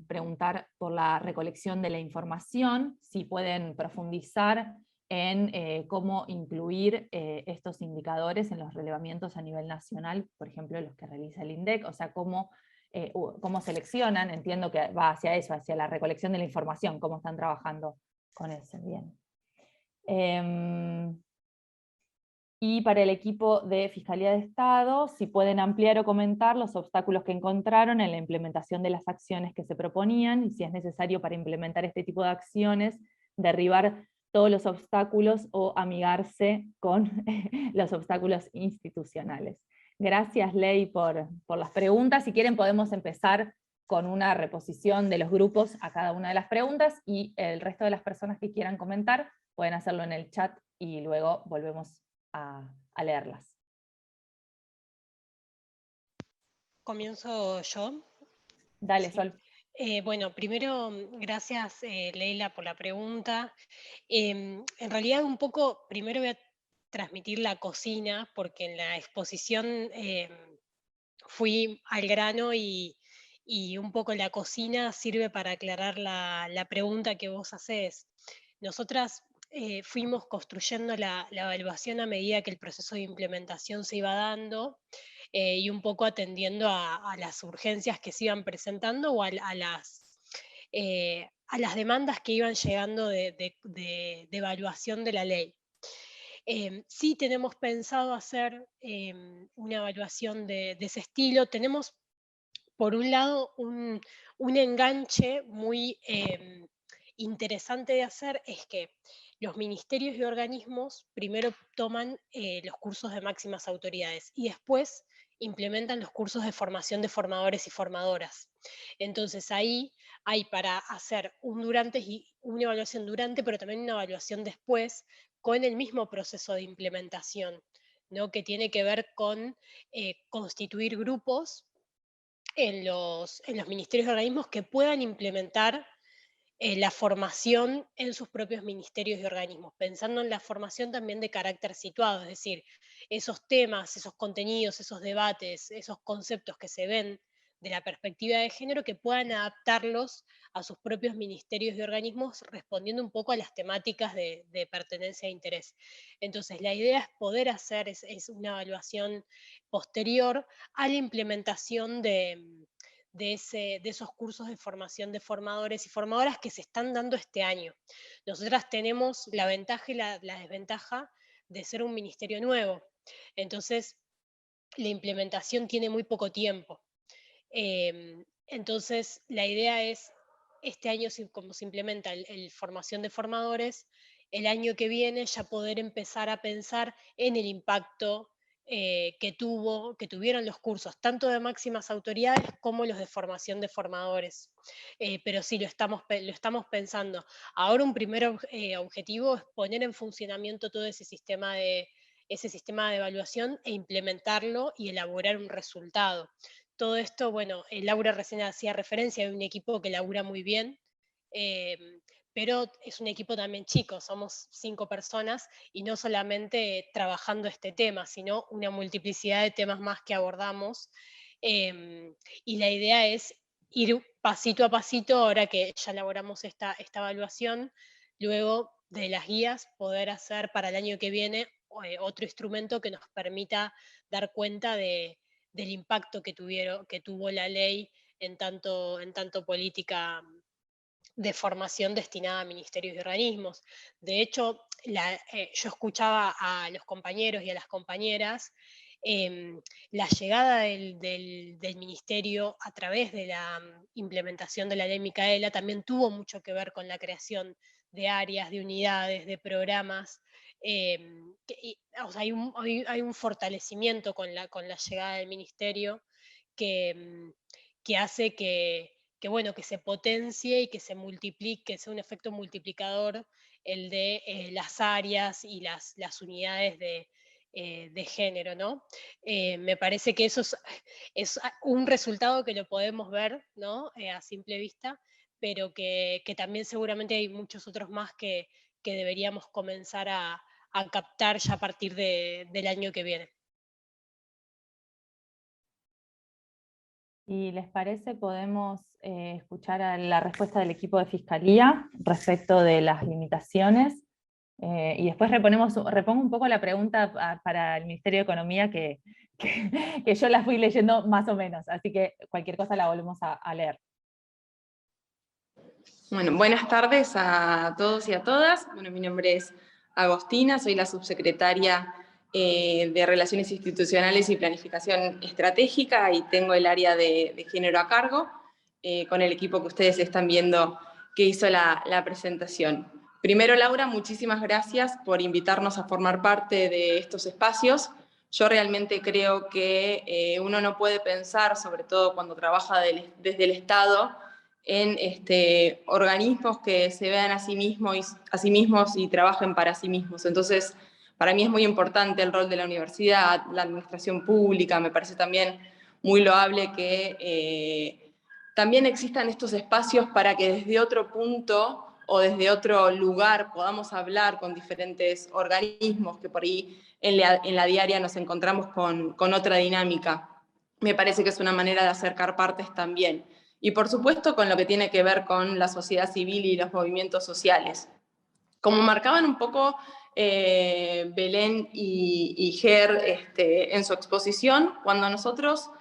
preguntar por la recolección de la información, si pueden profundizar en cómo incluir estos indicadores en los relevamientos a nivel nacional, por ejemplo los que realiza el INDEC, o sea, cómo seleccionan, entiendo que va hacia eso, hacia la recolección de la información, cómo están trabajando con eso. Bien. Y para el equipo de Fiscalía de Estado, si pueden ampliar o comentar los obstáculos que encontraron en la implementación de las acciones que se proponían, y si es necesario para implementar este tipo de acciones, derribar todos los obstáculos o amigarse con los obstáculos institucionales. Gracias, Ley, por las preguntas. Si quieren podemos empezar con una reposición de los grupos a cada una de las preguntas, y el resto de las personas que quieran comentar pueden hacerlo en el chat y luego volvemos a leerlas. ¿Comienzo yo? Dale, Sí. Sol. Bueno, primero, gracias Leila por la pregunta. En realidad un poco, primero voy a transmitir la cocina, porque en la exposición fui al grano y un poco la cocina sirve para aclarar la pregunta que vos hacés. Nosotras fuimos construyendo la evaluación a medida que el proceso de implementación se iba dando, y un poco atendiendo a las urgencias que se iban presentando o a las demandas que iban llegando de evaluación de la ley. Sí tenemos pensado hacer una evaluación de ese estilo. Tenemos, por un lado, un enganche muy interesante de hacer, es que los ministerios y organismos primero toman los cursos de máximas autoridades y después implementan los cursos de formación de formadores y formadoras. Entonces ahí hay para hacer un durante y una evaluación durante, pero también una evaluación después con el mismo proceso de implementación, ¿no? Que tiene que ver con constituir grupos en los ministerios y organismos que puedan implementar la formación en sus propios ministerios y organismos, pensando en la formación también de carácter situado, es decir, esos temas, esos contenidos, esos debates, esos conceptos que se ven de la perspectiva de género, que puedan adaptarlos a sus propios ministerios y organismos, respondiendo un poco a las temáticas de pertenencia e interés. Entonces, la idea es poder hacer es una evaluación posterior a la implementación de esos cursos de formación de formadores y formadoras que se están dando este año. Nosotras tenemos la ventaja y la desventaja de ser un ministerio nuevo. Entonces, la implementación tiene muy poco tiempo. Entonces, la idea es, este año, como se implementa el formación de formadores, el año que viene ya poder empezar a pensar en el impacto que tuvieron los cursos, tanto de máximas autoridades como los de formación de formadores. Pero sí, lo estamos pensando. Ahora un primer objetivo es poner en funcionamiento todo ese sistema de evaluación e implementarlo y elaborar un resultado. Todo esto, bueno, Laura recién hacía referencia a un equipo que labura muy bien, pero es un equipo también chico, somos 5 personas y no solamente trabajando este tema, sino una multiplicidad de temas más que abordamos. Y la idea es ir pasito a pasito, ahora que ya elaboramos esta evaluación, luego de las guías, poder hacer para el año que viene otro instrumento que nos permita dar cuenta del impacto que tuvo la ley en tanto política de formación destinada a ministerios y organismos. De hecho, yo escuchaba a los compañeros y a las compañeras, la llegada del ministerio a través de la implementación de la ley Micaela también tuvo mucho que ver con la creación de áreas, de unidades, de programas o sea, hay un fortalecimiento con la llegada del ministerio que hace bueno, que se potencie y que se multiplique, que sea un efecto multiplicador el de las áreas y las unidades de género, ¿no? Me parece que eso es un resultado que lo podemos ver, ¿no? A simple vista, pero que también seguramente hay muchos otros más que deberíamos comenzar a captar ya a partir del año que viene. ¿Y les parece, podemos escuchar a la respuesta del equipo de Fiscalía respecto de las limitaciones? Y después repongo un poco la pregunta para el Ministerio de Economía, que yo la fui leyendo más o menos, así que cualquier cosa la volvemos a leer. Bueno, buenas tardes a todos y a todas. Bueno, mi nombre es Agostina, soy la subsecretaria de Relaciones Institucionales y Planificación Estratégica y tengo el área de género a cargo, con el equipo que ustedes están viendo que hizo la presentación. Primero, Laura, muchísimas gracias por invitarnos a formar parte de estos espacios. Yo realmente creo que uno no puede pensar, sobre todo cuando trabaja desde el Estado, en organismos que se vean a sí mismos y trabajen para sí mismos. Entonces, para mí es muy importante el rol de la universidad, la administración pública. Me parece también muy loable que también existan estos espacios para que desde otro punto o desde otro lugar podamos hablar con diferentes organismos que por ahí en la diaria nos encontramos con otra dinámica. Me parece que es una manera de acercar partes también. Y por supuesto con lo que tiene que ver con la sociedad civil y los movimientos sociales. Como marcaban un poco Belén y Ger en su exposición, cuando nosotros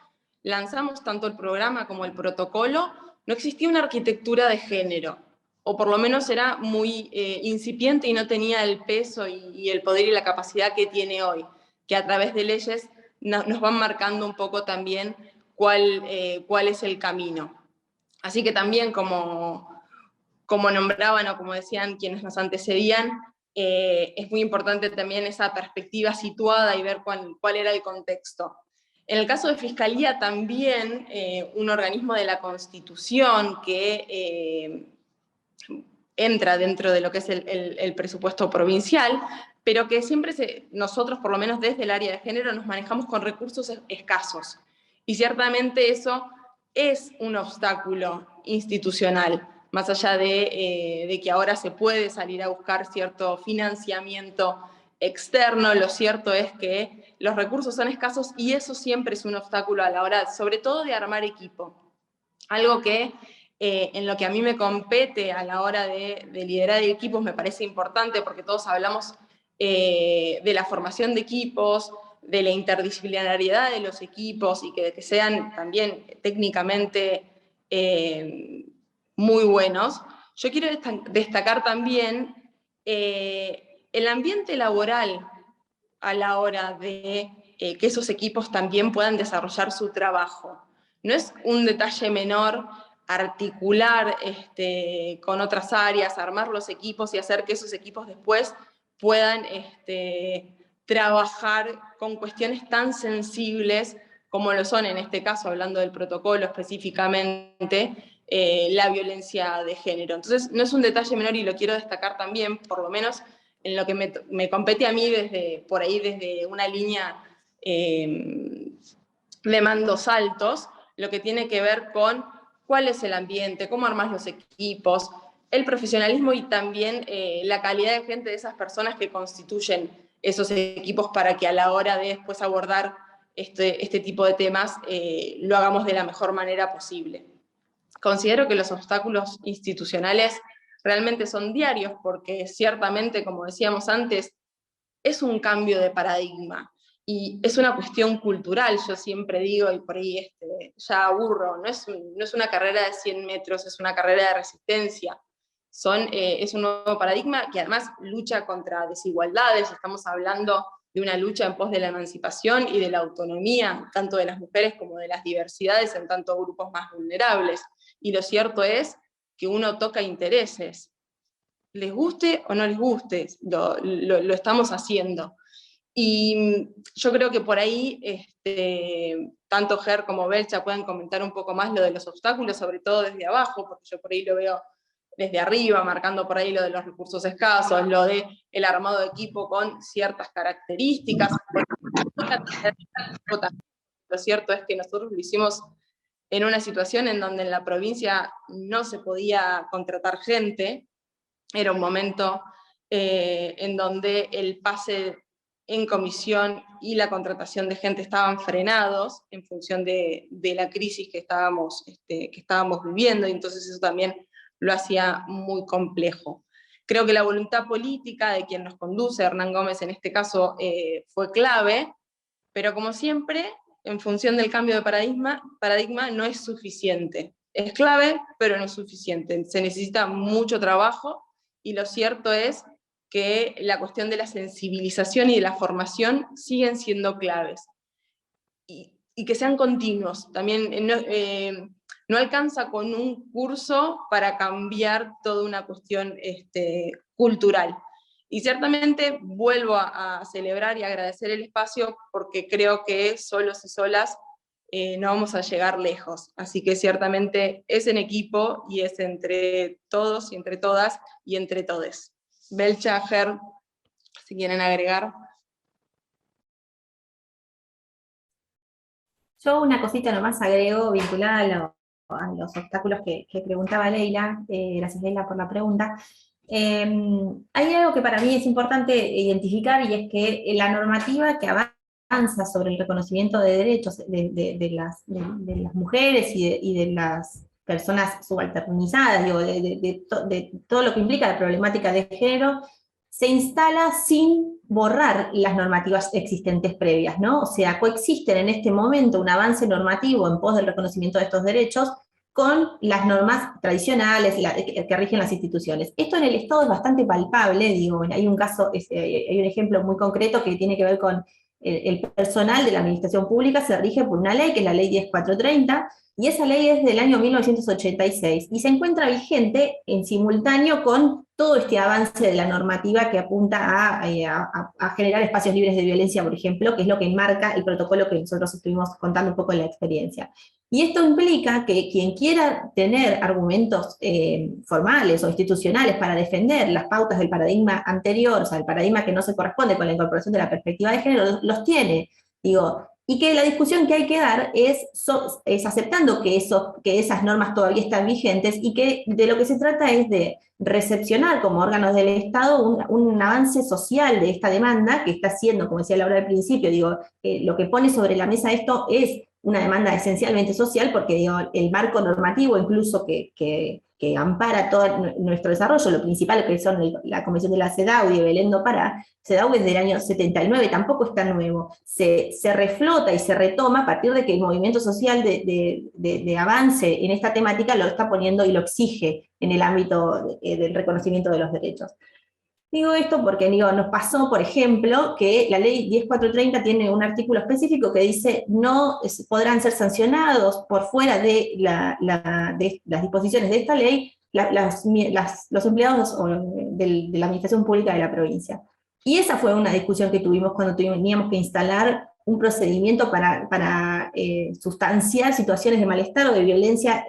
lanzamos tanto el programa como el protocolo, no existía una arquitectura de género, o por lo menos era muy incipiente y no tenía el peso y el poder y la capacidad que tiene hoy, que a través de leyes nos van marcando un poco también cuál es el camino. Así que también, como nombraban o como decían quienes nos antecedían, es muy importante también esa perspectiva situada y ver cuál era el contexto. En el caso de Fiscalía también, un organismo de la Constitución que entra dentro de lo que es el presupuesto provincial, pero que siempre nosotros, por lo menos desde el área de género, nos manejamos con recursos escasos. Y ciertamente eso es un obstáculo institucional, más allá de que ahora se puede salir a buscar cierto financiamiento externo. Lo cierto es que los recursos son escasos y eso siempre es un obstáculo a la hora, sobre todo, de armar equipo. Algo que en lo que a mí me compete a la hora de liderar equipos me parece importante, porque todos hablamos de la formación de equipos, de la interdisciplinariedad de los equipos y que sean también técnicamente muy buenos. Yo quiero destacar también el ambiente laboral a la hora de que esos equipos también puedan desarrollar su trabajo. No es un detalle menor articular con otras áreas, armar los equipos y hacer que esos equipos después puedan trabajar con cuestiones tan sensibles como lo son, en este caso, hablando del protocolo específicamente, la violencia de género. Entonces, no es un detalle menor y lo quiero destacar también, por lo menos en lo que me compete a mí desde una línea de mandos altos, lo que tiene que ver con cuál es el ambiente, cómo armas los equipos, el profesionalismo y también la calidad de gente de esas personas que constituyen esos equipos para que a la hora de después abordar este tipo de temas lo hagamos de la mejor manera posible. Considero que los obstáculos institucionales realmente son diarios porque ciertamente, como decíamos antes, es un cambio de paradigma y es una cuestión cultural. Yo siempre digo, y por ahí ya aburro, no es una carrera de 100 metros, es una carrera de resistencia. Es un nuevo paradigma que además lucha contra desigualdades. Estamos hablando de una lucha en pos de la emancipación y de la autonomía, tanto de las mujeres como de las diversidades en tanto grupos más vulnerables. Y lo cierto es que uno toca intereses. les guste o no les guste, lo estamos haciendo. Y yo creo que por ahí, tanto Ger como Belcha pueden comentar un poco más lo de los obstáculos, sobre todo desde abajo, porque yo por ahí lo veo desde arriba, marcando por ahí lo de los recursos escasos, lo de el armado de equipo con ciertas características. Lo cierto es que nosotros lo hicimos en una situación en donde en la provincia no se podía contratar gente, era un momento en donde el pase en comisión y la contratación de gente estaban frenados en función de la crisis que estábamos viviendo, y entonces eso también lo hacía muy complejo. Creo que la voluntad política de quien nos conduce, Hernán Gómez en este caso, fue clave, pero como siempre, en función del cambio de paradigma no es suficiente. Es clave, pero no es suficiente. Se necesita mucho trabajo, y lo cierto es que la cuestión de la sensibilización y de la formación siguen siendo claves. Y que sean continuos. También no alcanza con un curso para cambiar toda una cuestión cultural. Y ciertamente vuelvo a celebrar y agradecer el espacio, porque creo que solos y solas no vamos a llegar lejos. Así que ciertamente es en equipo, y es entre todos y entre todas y entre todes. Belcha, Ger, si quieren agregar. Yo una cosita nomás agrego vinculada a los obstáculos que preguntaba Leila. Gracias, Leila, por la pregunta. Hay algo que para mí es importante identificar, y es que la normativa que avanza sobre el reconocimiento de derechos de las mujeres y de las personas subalternizadas, digo, de todo lo que implica la problemática de género, se instala sin borrar las normativas existentes previas, ¿no? O sea, coexisten en este momento un avance normativo en pos del reconocimiento de estos derechos con las normas tradicionales que rigen las instituciones. Esto en el Estado es bastante palpable, digo, hay un caso, hay un ejemplo muy concreto que tiene que ver con el personal de la administración pública. Se rige por una ley, que es la ley 10430, y esa ley es del año 1986, y se encuentra vigente en simultáneo con todo este avance de la normativa que apunta a generar espacios libres de violencia, por ejemplo, que es lo que enmarca el protocolo que nosotros estuvimos contando un poco en la experiencia. Y esto implica que quien quiera tener argumentos formales o institucionales para defender las pautas del paradigma anterior, o sea, el paradigma que no se corresponde con la incorporación de la perspectiva de género, los tiene, digo, y que la discusión que hay que dar es aceptando que esas normas todavía están vigentes, y que de lo que se trata es de recepcionar como órganos del Estado un avance social de esta demanda, que está siendo, como decía Laura al principio, digo, lo que pone sobre la mesa esto es una demanda esencialmente social, porque digo, el marco normativo incluso que ampara todo nuestro desarrollo, lo principal que son la Convención de la CEDAW y Belén do Pará. CEDAW es del año 79, tampoco es tan nuevo, se reflota y se retoma a partir de que el movimiento social de avance en esta temática lo está poniendo y lo exige en el ámbito del reconocimiento de los derechos. Digo esto porque nos pasó, por ejemplo, que la ley 10430 tiene un artículo específico que dice no podrán ser sancionados por fuera de las disposiciones de esta ley los empleados de la administración pública de la provincia. Y esa fue una discusión que tuvimos cuando teníamos que instalar un procedimiento para sustanciar situaciones de malestar o de violencia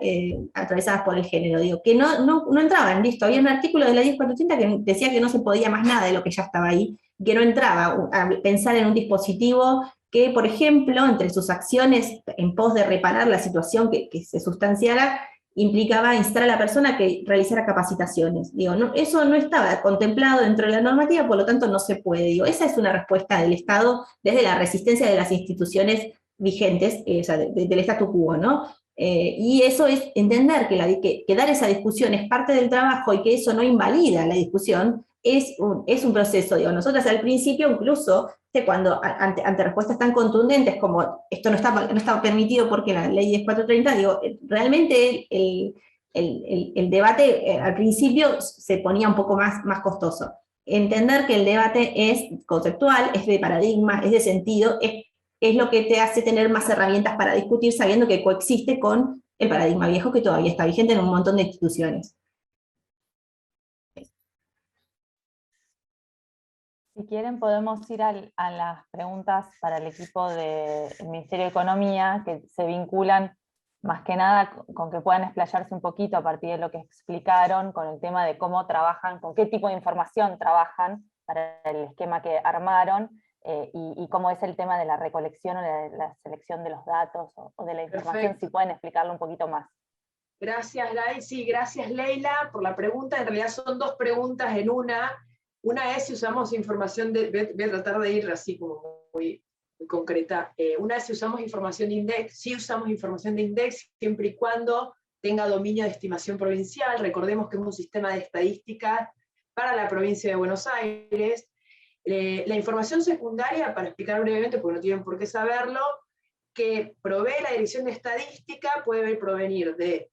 atravesadas por el género. Digo, que no entraban, listo, había un artículo de la 10430 que decía que no se podía más nada de lo que ya estaba ahí, que no entraba a pensar en un dispositivo que, por ejemplo, entre sus acciones en pos de reparar la situación que se sustanciara, implicaba instar a la persona que realizara capacitaciones. Digo, eso no estaba contemplado dentro de la normativa, por lo tanto no se puede. Digo, esa es una respuesta del Estado desde la resistencia de las instituciones vigentes, o sea, del statu quo, ¿no? Y eso es entender que dar esa discusión es parte del trabajo, y que eso no invalida la discusión, es un proceso. Digo, nosotros al principio, incluso, cuando ante respuestas tan contundentes como esto no está permitido porque la ley 10430, digo, realmente el debate al principio se ponía un poco más costoso. Entender que el debate es conceptual, es de paradigma, es de sentido, es lo que te hace tener más herramientas para discutir, sabiendo que coexiste con el paradigma viejo que todavía está vigente en un montón de instituciones. Si quieren podemos ir a las preguntas para el equipo del Ministerio de Economía, que se vinculan más que nada con que puedan explayarse un poquito a partir de lo que explicaron, con el tema de cómo trabajan, con qué tipo de información trabajan para el esquema que armaron, y cómo es el tema de la recolección o de la selección de los datos o de la información. Perfecto. Si pueden explicarlo un poquito más. Gracias, Lai. Sí, gracias, Leila, por la pregunta. En realidad son dos preguntas en una. Una es si usamos información voy a tratar de ir así como muy concreta. Una es si usamos información de INDEC. Sí usamos información de INDEC siempre y cuando tenga dominio de estimación provincial. Recordemos que es un sistema de estadística para la provincia de Buenos Aires. La información secundaria, para explicar brevemente, porque no tienen por qué saberlo, que provee la Dirección de Estadística puede provenir de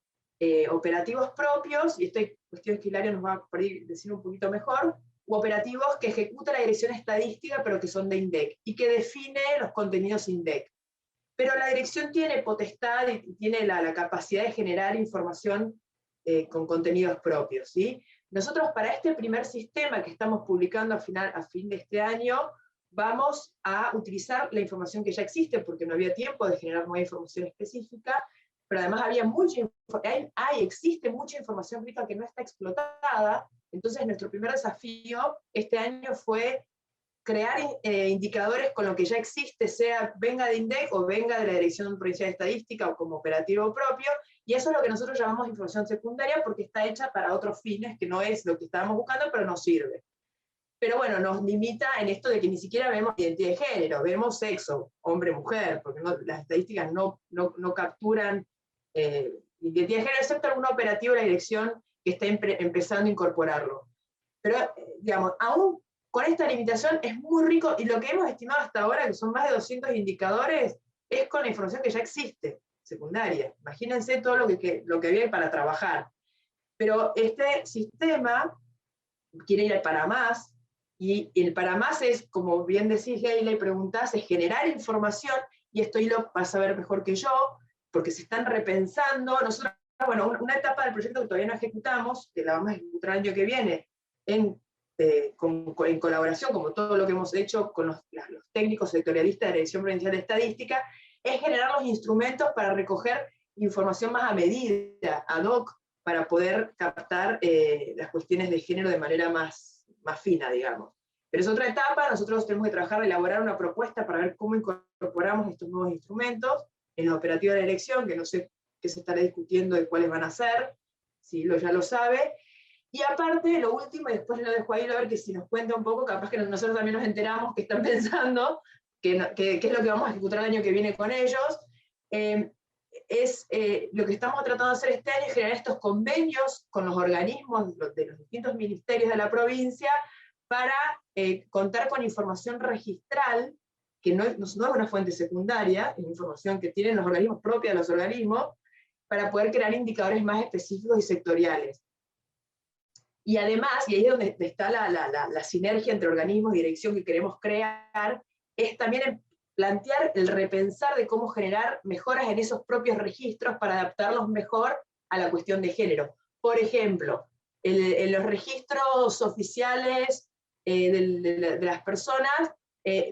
operativos propios, y esta cuestión que Hilario nos va a decir un poquito mejor, u operativos que ejecuta la Dirección Estadística, pero que son de INDEC, y que define los contenidos INDEC. Pero la dirección tiene potestad y tiene la capacidad de generar información con contenidos propios, ¿sí? Nosotros para este primer sistema que estamos publicando a fin de este año, vamos a utilizar la información que ya existe, porque no había tiempo de generar nueva información específica, pero además existe mucha información rica que no está explotada. Entonces nuestro primer desafío este año fue crear indicadores con lo que ya existe, venga de INDEC o venga de la Dirección Provincial de Estadística o como operativo propio, y eso es lo que nosotros llamamos información secundaria, porque está hecha para otros fines, que no es lo que estábamos buscando, pero nos sirve. Pero bueno, nos limita en esto de que ni siquiera vemos identidad de género, vemos sexo, hombre-mujer, porque las estadísticas no capturan identidad de género, excepto algún operativo de la dirección que está empezando a incorporarlo. Pero, digamos, aún con esta limitación es muy rico, y lo que hemos estimado hasta ahora, que son más de 200 indicadores, es con la información que ya existe, secundaria. Imagínense todo lo que había para trabajar. Pero este sistema quiere ir para más, y el para más es, como bien decís, Leila, y preguntás, es generar información, y esto lo vas a ver mejor que yo, porque se están repensando. Nosotros, bueno, una etapa del proyecto que todavía no ejecutamos, que la vamos a ejecutar el año que viene, en colaboración, como todo lo que hemos hecho con los técnicos sectorialistas de la Dirección Provincial de Estadística, es generar los instrumentos para recoger información más a medida, ad hoc, para poder captar las cuestiones de género de manera más fina, digamos. Pero es otra etapa. Nosotros tenemos que trabajar, elaborar una propuesta para ver cómo incorporamos estos nuevos instrumentos en la operativa de la elección, que no sé qué se estará discutiendo de cuáles van a ser, si ya lo sabe. Y aparte, lo último, y después lo dejo ahí, a ver que si nos cuenta un poco, capaz que nosotros también nos enteramos que están pensando, que es lo que vamos a ejecutar el año que viene con ellos, lo que estamos tratando de hacer este año es generar estos convenios con los organismos de los distintos ministerios de la provincia para contar con información registral, que no es una fuente secundaria, es información que tienen los organismos, propia de los organismos, para poder crear indicadores más específicos y sectoriales. Y además, y ahí es donde está la sinergia entre organismos y dirección que queremos crear, es también plantear el repensar de cómo generar mejoras en esos propios registros para adaptarlos mejor a la cuestión de género. Por ejemplo, en los registros oficiales de las personas,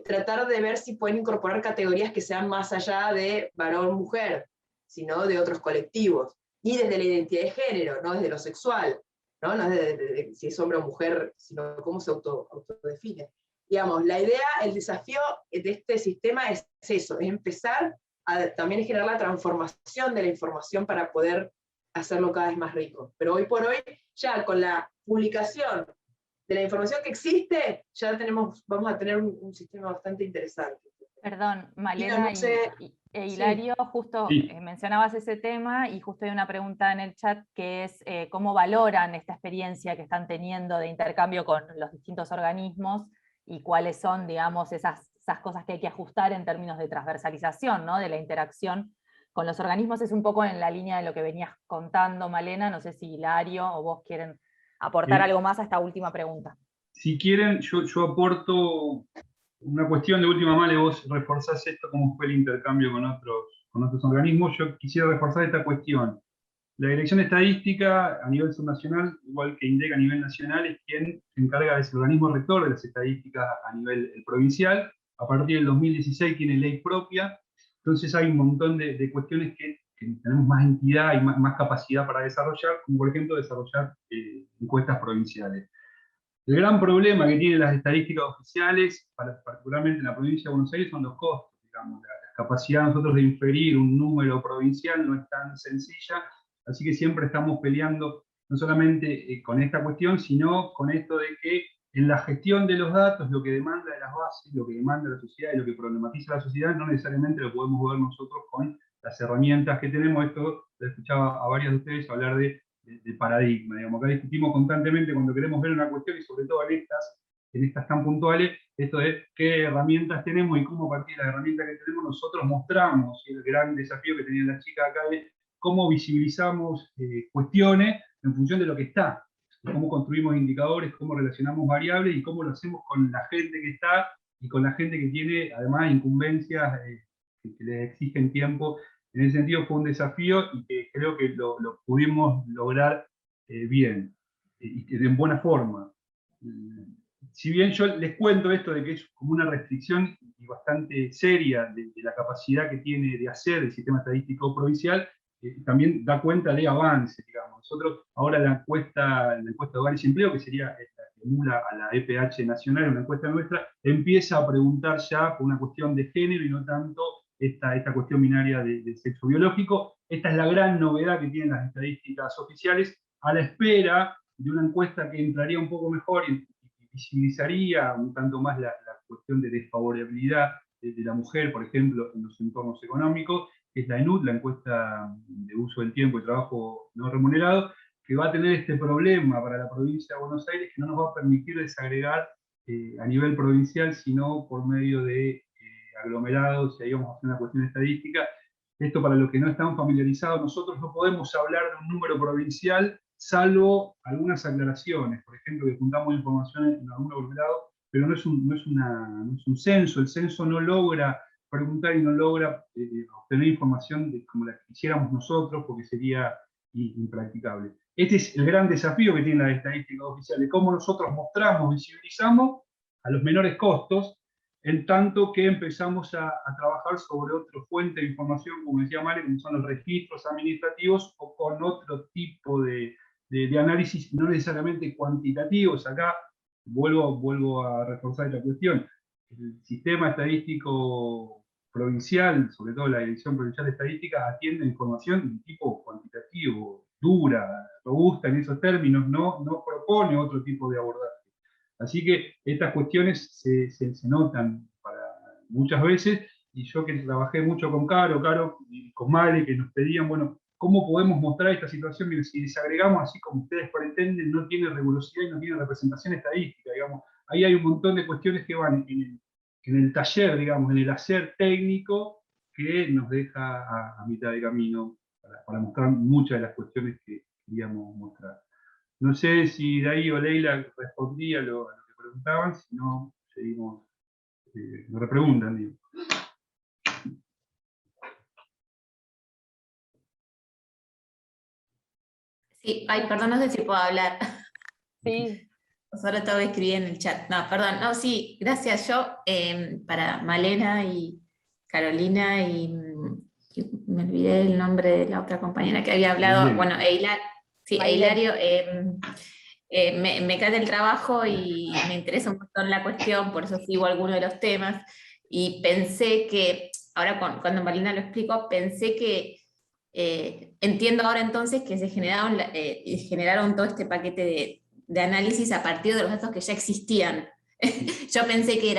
tratar de ver si pueden incorporar categorías que sean más allá de varón-mujer, sino de otros colectivos, y desde la identidad de género, no desde lo sexual, no desde si es hombre o mujer, sino cómo se autodefine. Digamos, la idea, el desafío de este sistema es eso, es empezar a también generar la transformación de la información para poder hacerlo cada vez más rico. Pero hoy por hoy, ya con la publicación de la información que existe, ya vamos a tener un sistema bastante interesante. Perdón, Malena e Hilario, sí. Justo mencionabas ese tema, y justo hay una pregunta en el chat que es cómo valoran esta experiencia que están teniendo de intercambio con los distintos organismos, y cuáles son, digamos, esas cosas que hay que ajustar en términos de transversalización, ¿no? De la interacción con los organismos. Es un poco en la línea de lo que venías contando, Malena. No sé si Hilario o vos quieren aportar algo más a esta última pregunta. Si quieren, yo aporto una cuestión de última. Male, vos reforzás esto, cómo fue el intercambio con otros organismos. Yo quisiera reforzar esta cuestión. La Dirección de Estadística a nivel subnacional, igual que INDEC a nivel nacional, es quien se encarga de ese organismo rector de las estadísticas a nivel provincial. A partir del 2016 tiene ley propia, entonces hay un montón de cuestiones que tenemos más entidad y más capacidad para desarrollar, como por ejemplo desarrollar encuestas provinciales. El gran problema que tienen las estadísticas oficiales, particularmente en la provincia de Buenos Aires, son los costos. Digamos, la capacidad de nosotros de inferir un número provincial no es tan sencilla, así que siempre estamos peleando no solamente con esta cuestión, sino con esto de que en la gestión de los datos, lo que demanda de las bases, lo que demanda la sociedad y lo que problematiza la sociedad, no necesariamente lo podemos ver nosotros con las herramientas que tenemos. Esto lo escuchaba a varios de ustedes hablar de paradigma. Digamos, acá discutimos constantemente cuando queremos ver una cuestión, y sobre todo en estas tan puntuales, esto de qué herramientas tenemos y cómo a partir de las herramientas que tenemos nosotros mostramos. Y el gran desafío que tenía la chica acá es cómo visibilizamos cuestiones en función de lo que está, cómo construimos indicadores, cómo relacionamos variables y cómo lo hacemos con la gente que está y con la gente que tiene además incumbencias que les exigen tiempo. En ese sentido fue un desafío y que creo que lo pudimos lograr bien y en buena forma. Si bien yo les cuento esto de que es como una restricción y bastante seria de la capacidad que tiene de hacer el sistema estadístico provincial, también da cuenta de avance, digamos. Nosotros ahora la encuesta de hogares y empleo, que sería la que emula a la EPH nacional, una encuesta nuestra, empieza a preguntar ya por una cuestión de género y no tanto esta cuestión binaria de sexo biológico. Esta es la gran novedad que tienen las estadísticas oficiales, a la espera de una encuesta que entraría un poco mejor y visibilizaría un tanto más la cuestión de desfavorabilidad de la mujer, por ejemplo, en los entornos económicos, que es la ENUD, la encuesta de uso del tiempo y trabajo no remunerado, que va a tener este problema para la provincia de Buenos Aires, que no nos va a permitir desagregar a nivel provincial, sino por medio de aglomerados, y ahí vamos a hacer una cuestión estadística. Esto, para los que no están familiarizados, nosotros no podemos hablar de un número provincial, salvo algunas aclaraciones, por ejemplo, que juntamos información en algún aglomerado, pero no es un censo. El censo no logra preguntar y no logra obtener información como la que quisiéramos nosotros, porque sería impracticable. Este es el gran desafío que tienen las estadísticas oficiales, cómo nosotros mostramos, visibilizamos a los menores costos, en tanto que empezamos a trabajar sobre otra fuente de información, como decía Male, como son los registros administrativos, o con otro tipo de análisis, no necesariamente cuantitativos. Acá vuelvo a reforzar esta cuestión. El sistema estadístico provincial, sobre todo la Dirección Provincial de Estadística, atiende información de tipo cuantitativo, dura, robusta en esos términos, no propone otro tipo de abordaje. Así que estas cuestiones se notan muchas veces, y yo que trabajé mucho con Caro y con Male, que nos pedían, bueno, ¿cómo podemos mostrar esta situación? Mira, si desagregamos así como ustedes pretenden, no tiene rigurosidad y no tiene representación estadística, digamos. Ahí hay un montón de cuestiones que van en el taller, digamos, en el hacer técnico, que nos deja a mitad de camino para mostrar muchas de las cuestiones que queríamos mostrar. No sé si Daí o Leila respondí a lo que preguntaban, si no, seguimos, me repreguntan, digo. Sí, ay, perdón, no sé si puedo hablar. Sí. Solo tengo que escribir en el chat. No, perdón, no, sí, gracias. Yo, para Malena y Carolina, y me olvidé el nombre de la otra compañera que había hablado, bueno, Hilario, me cae el trabajo y me interesa un montón la cuestión, por eso sigo alguno de los temas, y pensé que, ahora cuando Malena lo explicó, pensé que, entiendo ahora entonces que se generaron todo este paquete de análisis a partir de los datos que ya existían. Yo pensé que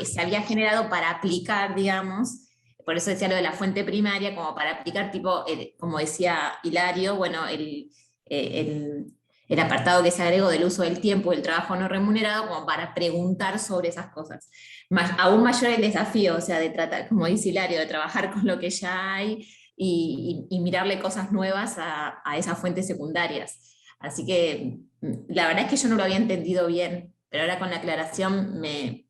se había generado para aplicar, digamos, por eso decía lo de la fuente primaria, como para aplicar tipo, como decía Hilario, bueno, el apartado que se agregó del uso del tiempo y el trabajo no remunerado, como para preguntar sobre esas cosas. Aún mayor el desafío, o sea, de tratar, como dice Hilario, de trabajar con lo que ya hay y mirarle cosas nuevas a esas fuentes secundarias. Así que la verdad es que yo no lo había entendido bien, pero ahora con la aclaración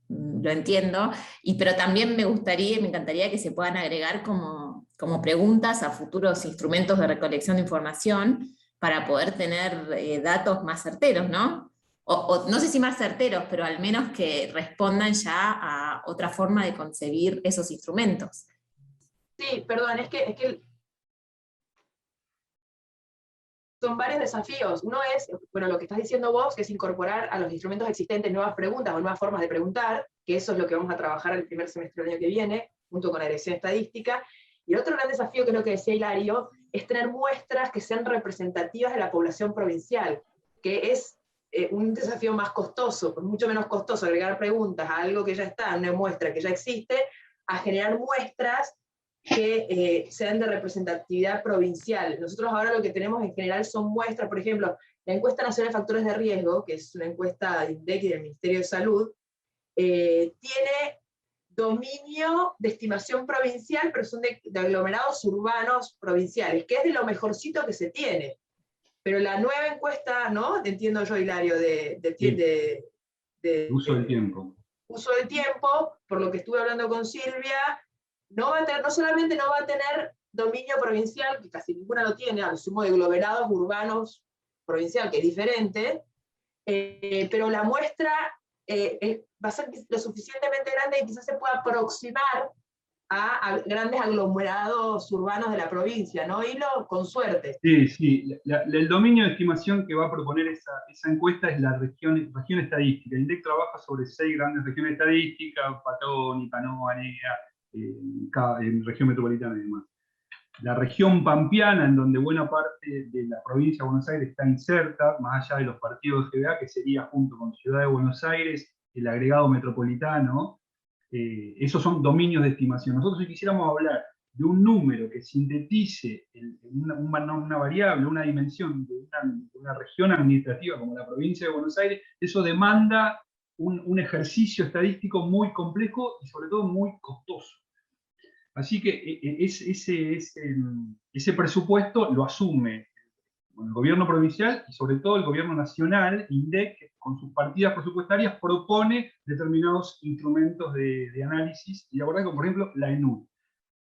lo entiendo, pero también me encantaría que se puedan agregar como como preguntas a futuros instrumentos de recolección de información para poder tener datos más certeros, ¿no? O no sé si más certeros, pero al menos que respondan ya a otra forma de concebir esos instrumentos. Sí, perdón, es que son varios desafíos. Uno es, bueno, lo que estás diciendo vos, que es incorporar a los instrumentos existentes nuevas preguntas o nuevas formas de preguntar, que eso es lo que vamos a trabajar el primer semestre del año que viene, junto con la dirección estadística. Y el otro gran desafío, que es lo que decía Hilario, es tener muestras que sean representativas de la población provincial, que es un desafío más costoso, mucho menos costoso agregar preguntas a algo que ya está, una muestra que ya existe, a generar muestras que sean de representatividad provincial. Nosotros ahora lo que tenemos en general son muestras, por ejemplo, la encuesta nacional de factores de riesgo, que es una encuesta de INDEC y del Ministerio de Salud, tiene dominio de estimación provincial, pero son de aglomerados urbanos provinciales, que es de lo mejorcito que se tiene. Pero la nueva encuesta, ¿no? Entiendo yo, Hilario, de uso del tiempo. Uso del tiempo, por lo que estuve hablando con Silvia, no solamente no va a tener dominio provincial, que casi ninguna lo tiene, al sumo de aglomerados urbanos provincial, que es diferente, pero la muestra va a ser lo suficientemente grande y quizás se pueda aproximar a grandes aglomerados urbanos de la provincia, ¿no? Hilo, con suerte. Sí, sí. El dominio de estimación que va a proponer esa encuesta es la región estadística. INDEC trabaja sobre 6 grandes regiones estadísticas: Patagonia, Canoa, Negra, en región metropolitana y demás. La región pampeana, en donde buena parte de la provincia de Buenos Aires está inserta, más allá de los partidos de GBA, que sería junto con Ciudad de Buenos Aires el agregado metropolitano, esos son dominios de estimación. Nosotros, si quisiéramos hablar de un número que sintetice una variable, una dimensión de una región administrativa como la provincia de Buenos Aires, eso demanda un ejercicio estadístico muy complejo y sobre todo muy costoso. Así que ese presupuesto lo asume el gobierno provincial y sobre todo el gobierno nacional. INDEC, con sus partidas presupuestarias, propone determinados instrumentos de análisis y de abordaje, como por ejemplo la ENUD.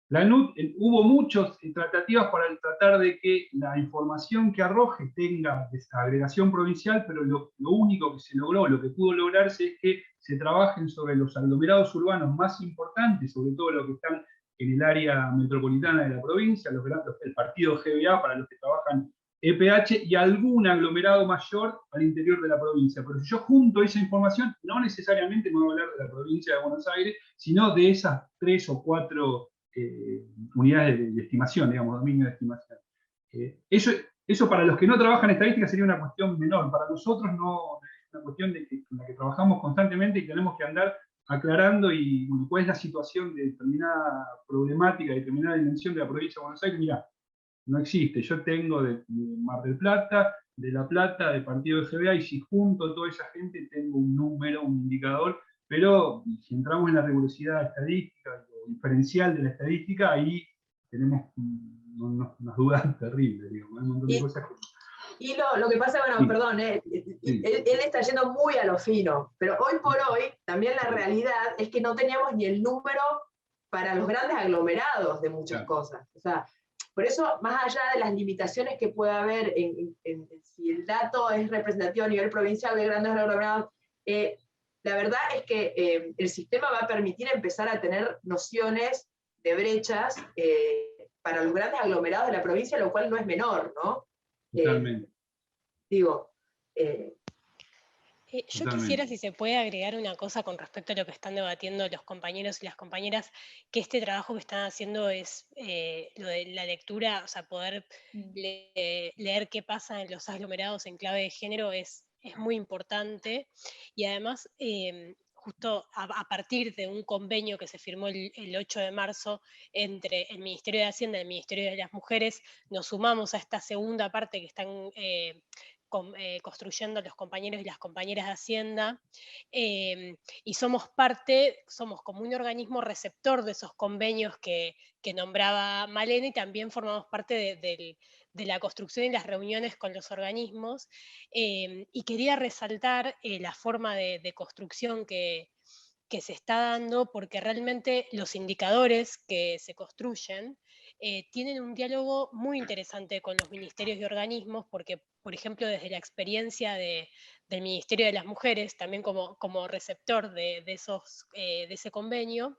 La ENUD, hubo muchas tratativas para tratar de que la información que arroje tenga desagregación provincial, pero lo único que se logró, lo que pudo lograrse, es que se trabajen sobre los aglomerados urbanos más importantes, sobre todo los que están en el área metropolitana de la provincia, el partido GBA para los que trabajan EPH, y algún aglomerado mayor al interior de la provincia. Pero si yo junto esa información, no necesariamente me voy a hablar de la provincia de Buenos Aires, sino de esas 3 o 4 unidades de estimación, digamos, dominio de estimación. Eso para los que no trabajan estadística sería una cuestión menor. Para nosotros no, es una cuestión en la que trabajamos constantemente y tenemos que andar aclarando y, bueno, cuál es la situación de determinada problemática, de determinada dimensión de la provincia de Buenos Aires. Mirá, no existe. Yo tengo de Mar del Plata, de La Plata, de partido de GBA, y si junto a toda esa gente tengo un número, un indicador, pero si entramos en la rigurosidad estadística, o diferencial de la estadística, ahí tenemos unas dudas terribles, digamos, hay un montón de cosas. Y lo que pasa, bueno, sí. Perdón, sí. Él está yendo muy a lo fino, pero hoy por hoy también la realidad es que no teníamos ni el número para los grandes aglomerados de muchas cosas. O sea, por eso, más allá de las limitaciones que pueda haber en si el dato es representativo a nivel provincial de grandes aglomerados, la verdad es que el sistema va a permitir empezar a tener nociones de brechas para los grandes aglomerados de la provincia, lo cual no es menor, ¿no? Totalmente. Digo... yo quisiera, si se puede, agregar una cosa con respecto a lo que están debatiendo los compañeros y las compañeras, que este trabajo que están haciendo es lo de la lectura, o sea, poder leer qué pasa en los aglomerados en clave de género es muy importante, y además justo a partir de un convenio que se firmó el 8 de marzo entre el Ministerio de Hacienda y el Ministerio de las Mujeres, nos sumamos a esta segunda parte que están construyendo los compañeros y las compañeras de Hacienda, y somos como un organismo receptor de esos convenios que nombraba Malena, y también formamos parte de la construcción y las reuniones con los organismos, y quería resaltar la forma de construcción que que se está dando porque realmente los indicadores que se construyen tienen un diálogo muy interesante con los ministerios y organismos, porque, por ejemplo, desde la experiencia del Ministerio de las Mujeres, también como receptor de ese convenio,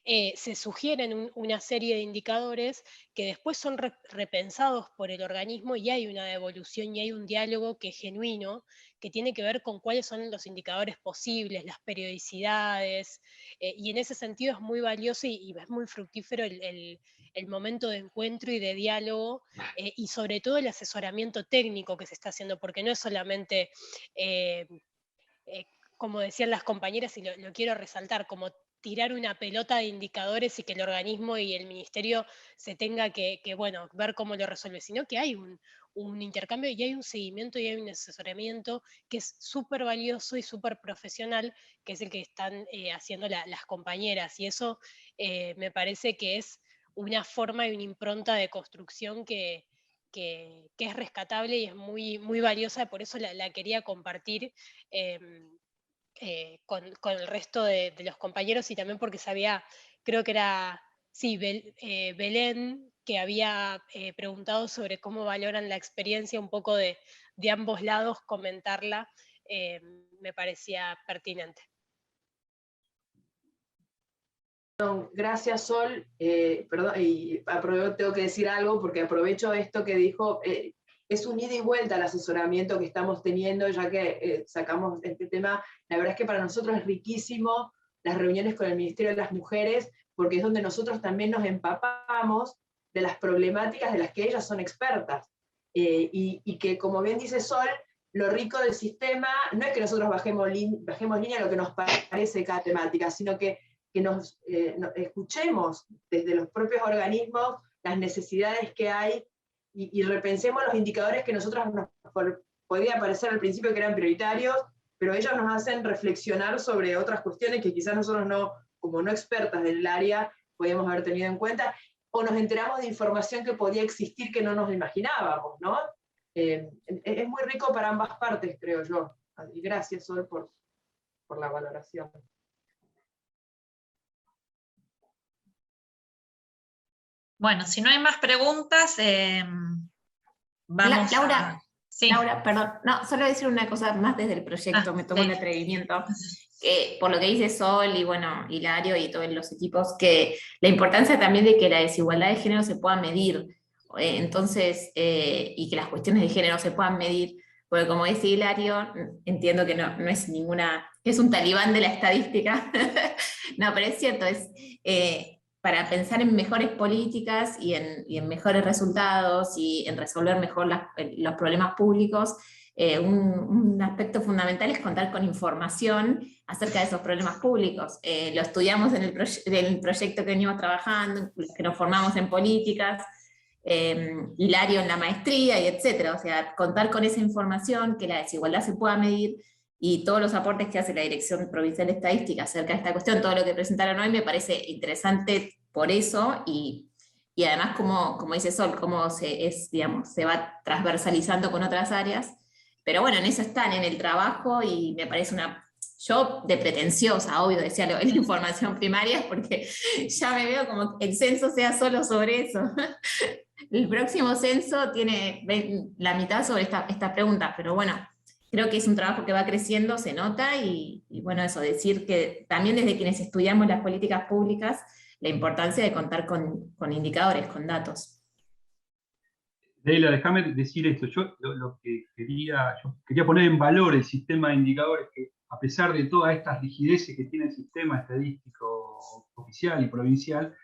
se sugieren una serie de indicadores que después son repensados por el organismo y hay una devolución y hay un diálogo que es genuino, que tiene que ver con cuáles son los indicadores posibles, las periodicidades, y en ese sentido es muy valioso y es muy fructífero el momento de encuentro y de diálogo, y sobre todo el asesoramiento técnico que se está haciendo, porque no es solamente... como decían las compañeras, y lo quiero resaltar, como tirar una pelota de indicadores y que el organismo y el ministerio se tenga bueno, ver cómo lo resuelve, sino que hay un intercambio y hay un seguimiento y hay un asesoramiento que es súper valioso y súper profesional, que es el que están haciendo las compañeras, y eso me parece que es una forma y una impronta de construcción que es rescatable y es muy, muy valiosa, por eso la quería compartir con el resto de los compañeros, y también porque sabía, creo que era, sí, Belén, que había preguntado sobre cómo valoran la experiencia un poco de ambos lados, comentarla, me parecía pertinente. Gracias, Sol. Perdón, y tengo que decir algo porque aprovecho esto que dijo. Es un ida y vuelta al asesoramiento que estamos teniendo, ya que sacamos este tema. La verdad es que para nosotros es riquísimo las reuniones con el Ministerio de las Mujeres, porque es donde nosotros también nos empapamos de las problemáticas de las que ellas son expertas. Y que, como bien dice Sol, lo rico del sistema no es que nosotros bajemos línea a lo que nos parece cada temática, sino que nos escuchemos desde los propios organismos las necesidades que hay y repensemos los indicadores que nosotros podría parecer al principio que eran prioritarios, pero ellos nos hacen reflexionar sobre otras cuestiones que quizás nosotros no, como no expertas del área, podíamos haber tenido en cuenta, o nos enteramos de información que podía existir que no nos imaginábamos, ¿no? Es muy rico para ambas partes, creo yo. Y gracias, Sol, por la valoración. Bueno, si no hay más preguntas, vamos Laura, a... Sí. Laura, perdón, no, solo decir una cosa más desde el proyecto, me tomo el atrevimiento, que por lo que dice Sol y bueno, Hilario y todos los equipos, que la importancia también de que la desigualdad de género se pueda medir, entonces, y que las cuestiones de género se puedan medir, porque como dice Hilario, entiendo que no es ninguna, es un talibán de la estadística, no, pero es cierto, es... para pensar en mejores políticas y en mejores resultados y en resolver mejor los problemas públicos, un aspecto fundamental es contar con información acerca de esos problemas públicos. Lo estudiamos en el proyecto que venimos trabajando, que nos formamos en políticas, Hilario en la maestría, y etcétera. O sea, contar con esa información, que la desigualdad se pueda medir, y todos los aportes que hace la Dirección Provincial de Estadística acerca de esta cuestión, todo lo que presentaron hoy me parece interesante por eso, y además como dice Sol, cómo se va transversalizando con otras áreas, pero bueno, en eso están, en el trabajo, y me parece yo de pretenciosa, obvio, decía lo de la información primaria, porque ya me veo como que el censo sea solo sobre eso. El próximo censo tiene la mitad sobre estas preguntas, pero bueno, creo que es un trabajo que va creciendo, se nota, y bueno, eso, decir que también desde quienes estudiamos las políticas públicas, la importancia de contar con indicadores, con datos. Leila, déjame decir esto. Yo lo que quería poner en valor el sistema de indicadores, que a pesar de todas estas rigideces que tiene el sistema estadístico oficial y provincial,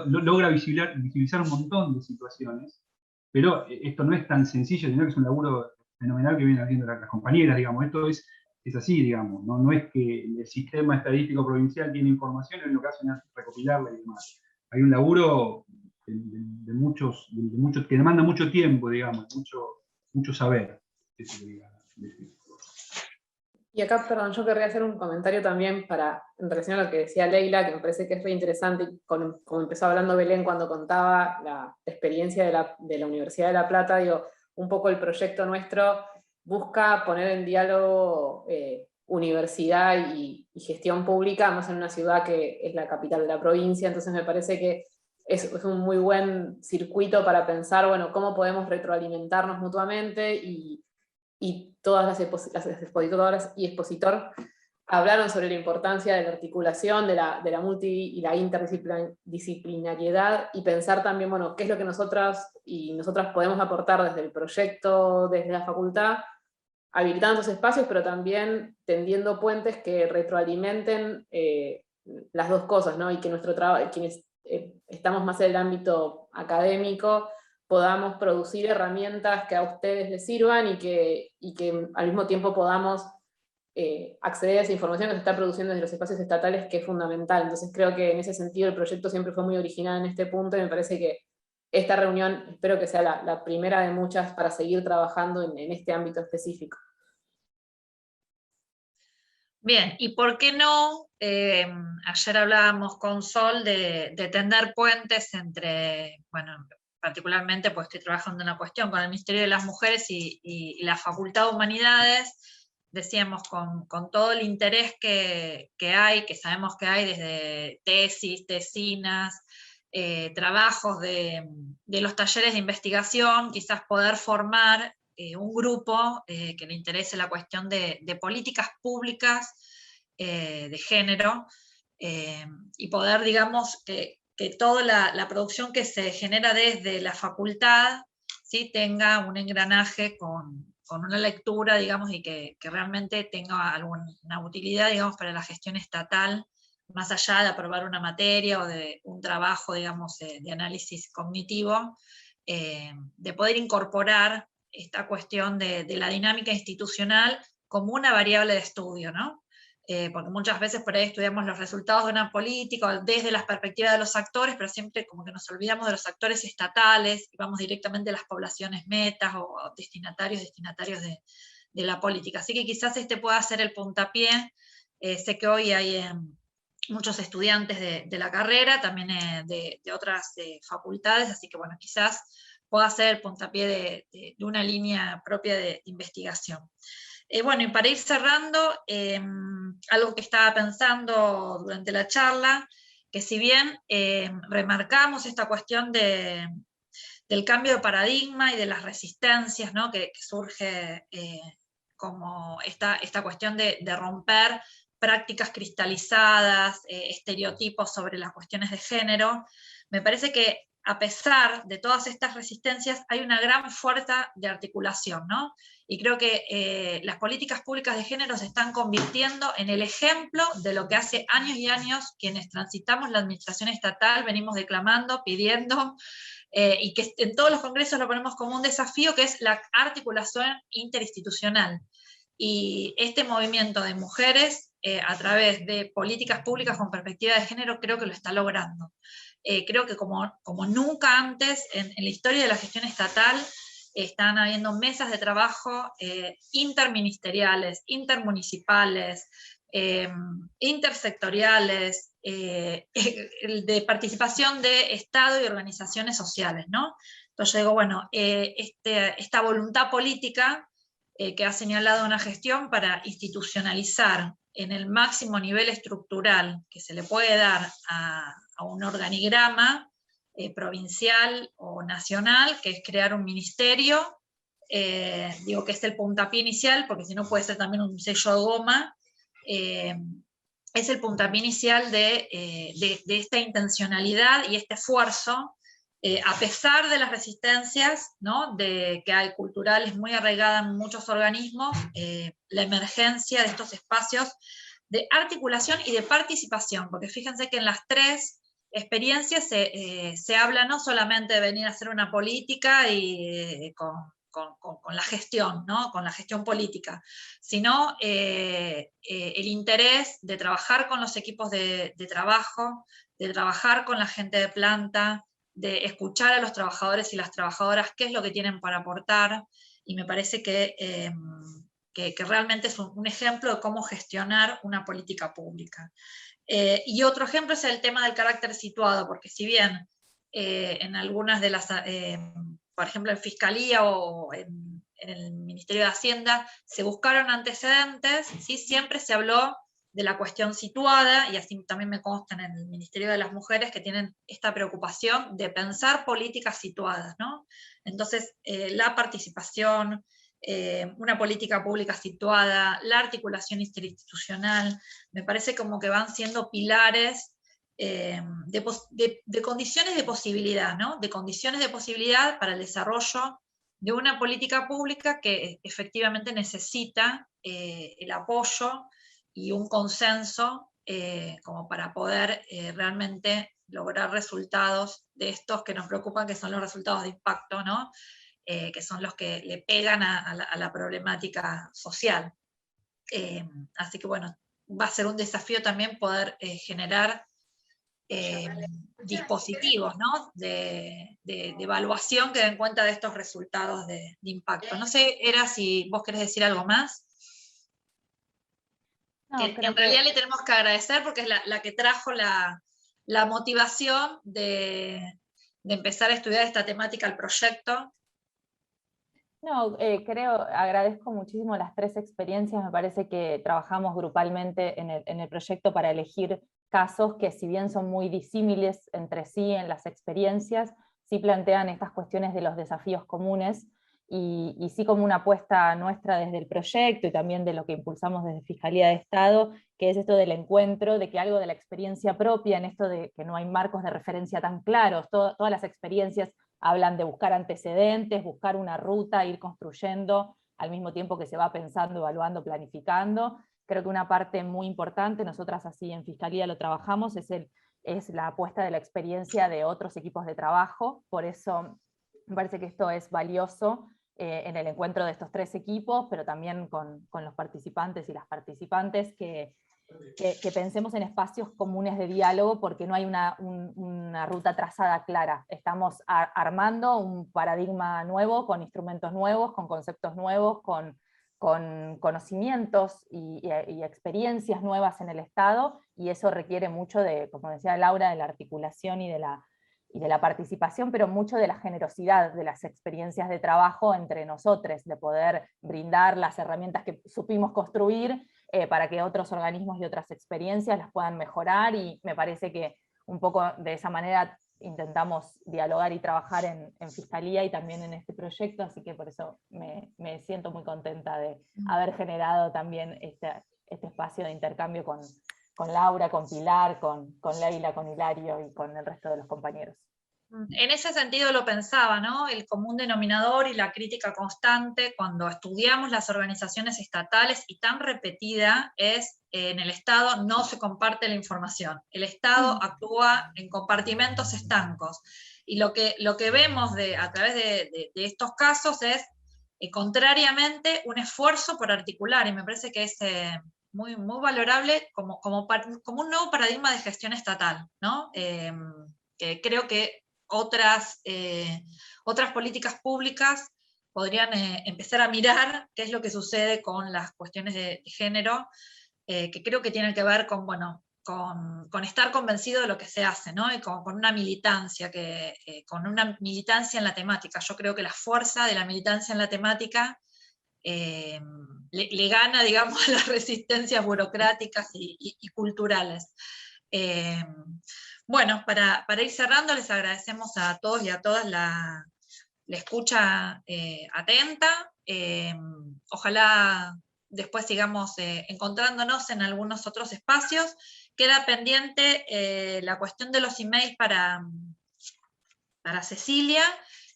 logra visibilizar un montón de situaciones, pero esto no es tan sencillo, sino que es un laburo fenomenal que vienen haciendo las compañeras, digamos. Esto es así, digamos, no es que el sistema estadístico provincial tiene información y lo que hacen es recopilarla y demás. Hay un laburo que demanda mucho tiempo, digamos, mucho saber. Y acá, perdón, yo querría hacer un comentario también en relación a lo que decía Leila, que me parece que es re interesante, como empezó hablando Belén cuando contaba la experiencia de la Universidad de La Plata. Digo, un poco el proyecto nuestro busca poner en diálogo universidad y gestión pública, más en una ciudad que es la capital de la provincia, entonces me parece que es un muy buen circuito para pensar, bueno, cómo podemos retroalimentarnos mutuamente, y todas las expositoras y expositor hablaron sobre la importancia de la articulación, de la multi y la interdisciplinariedad, y pensar también, bueno, qué es lo que nosotras y nosotras podemos aportar desde el proyecto, desde la facultad, habilitando esos espacios, pero también tendiendo puentes que retroalimenten las dos cosas, ¿no? Y que nuestro trabajo, quienes estamos más en el ámbito académico, podamos producir herramientas que a ustedes les sirvan y que al mismo tiempo podamos acceder a esa información que se está produciendo desde los espacios estatales, que es fundamental. Entonces creo que en ese sentido el proyecto siempre fue muy original en este punto, y me parece que esta reunión espero que sea la primera de muchas para seguir trabajando en este ámbito específico. Bien, y por qué no, ayer hablábamos con Sol de tender puentes entre, bueno, particularmente pues estoy trabajando en una cuestión con el Ministerio de las Mujeres y la Facultad de Humanidades, decíamos con todo el interés que hay, que sabemos que hay desde tesis, tesinas, trabajos de los talleres de investigación, quizás poder formar un grupo que le interese la cuestión de políticas públicas de género, y poder, digamos, que toda la producción que se genera desde la facultad, ¿sí?, tenga un engranaje con una lectura, digamos, y que realmente tenga alguna utilidad, digamos, para la gestión estatal, más allá de aprobar una materia o de un trabajo, digamos, de análisis cognitivo, de poder incorporar esta cuestión de la dinámica institucional como una variable de estudio, ¿no? Porque muchas veces por ahí estudiamos los resultados de una política desde las perspectivas de los actores, pero siempre como que nos olvidamos de los actores estatales y vamos directamente a las poblaciones metas o destinatarios de la política. Así que quizás este pueda ser el puntapié. Sé que hoy hay muchos estudiantes de la carrera, también de otras facultades, así que bueno, quizás pueda ser el puntapié de una línea propia de investigación. Bueno, y para ir cerrando, algo que estaba pensando durante la charla, que si bien remarcamos esta cuestión del cambio de paradigma y de las resistencias, ¿no?, que surge como esta cuestión de romper prácticas cristalizadas, estereotipos sobre las cuestiones de género, me parece que a pesar de todas estas resistencias hay una gran fuerza de articulación, ¿no? Y creo que las políticas públicas de género se están convirtiendo en el ejemplo de lo que hace años y años quienes transitamos la administración estatal venimos declamando, pidiendo, y que en todos los congresos lo ponemos como un desafío, que es la articulación interinstitucional. Y este movimiento de mujeres a través de políticas públicas con perspectiva de género creo que lo está logrando. Creo que como nunca antes en la historia de la gestión estatal están habiendo mesas de trabajo interministeriales, intermunicipales, intersectoriales, de participación de Estado y organizaciones sociales, ¿no? Entonces yo digo, bueno, esta voluntad política que ha señalado una gestión para institucionalizar en el máximo nivel estructural que se le puede dar a un organigrama provincial o nacional, que es crear un ministerio, digo que es el puntapié inicial, porque si no puede ser también un sello de goma, es el puntapié inicial de esta intencionalidad y este esfuerzo, a pesar de las resistencias, ¿no?, que hay culturales muy arraigadas en muchos organismos, la emergencia de estos espacios de articulación y de participación, porque fíjense que en las tres experiencias se habla no solamente de venir a hacer una política y con la gestión, ¿no?, con la gestión política, sino el interés de trabajar con los equipos de trabajo, de trabajar con la gente de planta, de escuchar a los trabajadores y las trabajadoras qué es lo que tienen para aportar, y me parece que realmente es un ejemplo de cómo gestionar una política pública. Y otro ejemplo es el tema del carácter situado, porque si bien en algunas de las, por ejemplo en Fiscalía o en el Ministerio de Hacienda se buscaron antecedentes, ¿sí? Siempre se habló de la cuestión situada, y así también me consta en el Ministerio de las Mujeres que tienen esta preocupación de pensar políticas situadas, ¿no? Entonces, la participación, una política pública situada, la articulación interinstitucional, me parece como que van siendo pilares de condiciones de posibilidad, ¿no? De condiciones de posibilidad para el desarrollo de una política pública que efectivamente necesita el apoyo y un consenso como para poder realmente lograr resultados de estos que nos preocupan, que son los resultados de impacto, ¿no? Que son los que le pegan a la problemática social. Así que bueno, va a ser un desafío también poder generar dispositivos, ¿no? de evaluación que den cuenta de estos resultados de impacto. No sé, Era, si vos querés decir algo más. No, que en realidad le tenemos que agradecer porque es la que trajo la motivación de empezar a estudiar esta temática al proyecto. No, agradezco muchísimo las 3 experiencias, me parece que trabajamos grupalmente en el proyecto para elegir casos que, si bien son muy disímiles entre sí en las experiencias, sí plantean estas cuestiones de los desafíos comunes, y sí como una apuesta nuestra desde el proyecto y también de lo que impulsamos desde Fiscalía de Estado, que es esto del encuentro, de que algo de la experiencia propia, en esto de que no hay marcos de referencia tan claros, todas las experiencias hablan de buscar antecedentes, buscar una ruta, ir construyendo al mismo tiempo que se va pensando, evaluando, planificando. Creo que una parte muy importante, nosotras así en Fiscalía lo trabajamos, es la apuesta de la experiencia de otros equipos de trabajo. Por eso me parece que esto es valioso en el encuentro de estos 3 equipos, pero también con los participantes y las participantes, que pensemos en espacios comunes de diálogo, porque no hay una ruta trazada clara. Estamos armando un paradigma nuevo, con instrumentos nuevos, con conceptos nuevos, con conocimientos y experiencias nuevas en el Estado, y eso requiere mucho de, como decía Laura, de la articulación y de la participación, pero mucho de la generosidad de las experiencias de trabajo entre nosotros, de poder brindar las herramientas que supimos construir para que otros organismos y otras experiencias las puedan mejorar, y me parece que un poco de esa manera intentamos dialogar y trabajar en Fiscalía y también en este proyecto, así que por eso me siento muy contenta de haber generado también este espacio de intercambio con Laura, con Pilar, con Leila, con Hilario y con el resto de los compañeros. En ese sentido lo pensaba, ¿no? El común denominador y la crítica constante cuando estudiamos las organizaciones estatales, y tan repetida, es en el Estado no se comparte la información. El Estado actúa en compartimentos estancos. Y lo que vemos a través de estos casos es, contrariamente, un esfuerzo por articular, y me parece que es muy, muy valorable como un nuevo paradigma de gestión estatal, ¿no? Que creo que otras políticas públicas podrían empezar a mirar qué es lo que sucede con las cuestiones de género, que creo que tienen que ver con, bueno, con estar convencido de lo que se hace, ¿no? Y con una militancia, con una militancia en la temática. Yo creo que la fuerza de la militancia en la temática le gana, digamos, a las resistencias burocráticas y culturales. Bueno, para ir cerrando, les agradecemos a todos y a todas la escucha atenta. Ojalá después sigamos encontrándonos en algunos otros espacios. Queda pendiente la cuestión de los emails para Cecilia,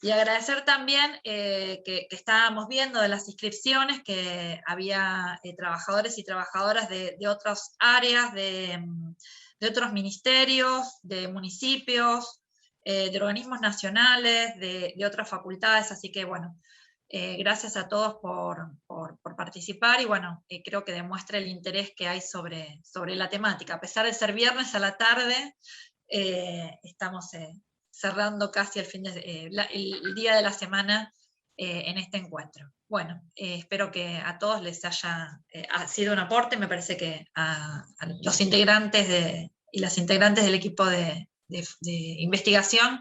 y agradecer también que estábamos viendo de las inscripciones que había trabajadores y trabajadoras de otras áreas, de otros ministerios, de municipios, de organismos nacionales, de otras facultades, así que bueno, gracias a todos por participar, y bueno, creo que demuestra el interés que hay sobre la temática. A pesar de ser viernes a la tarde, estamos cerrando casi el día de la semana en este encuentro. Bueno, espero que a todos les haya sido un aporte. Me parece que a los integrantes y las integrantes del equipo de investigación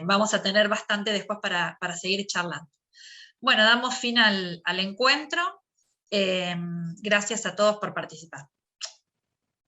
vamos a tener bastante después para seguir charlando. Bueno, damos fin al encuentro. Gracias a todos por participar.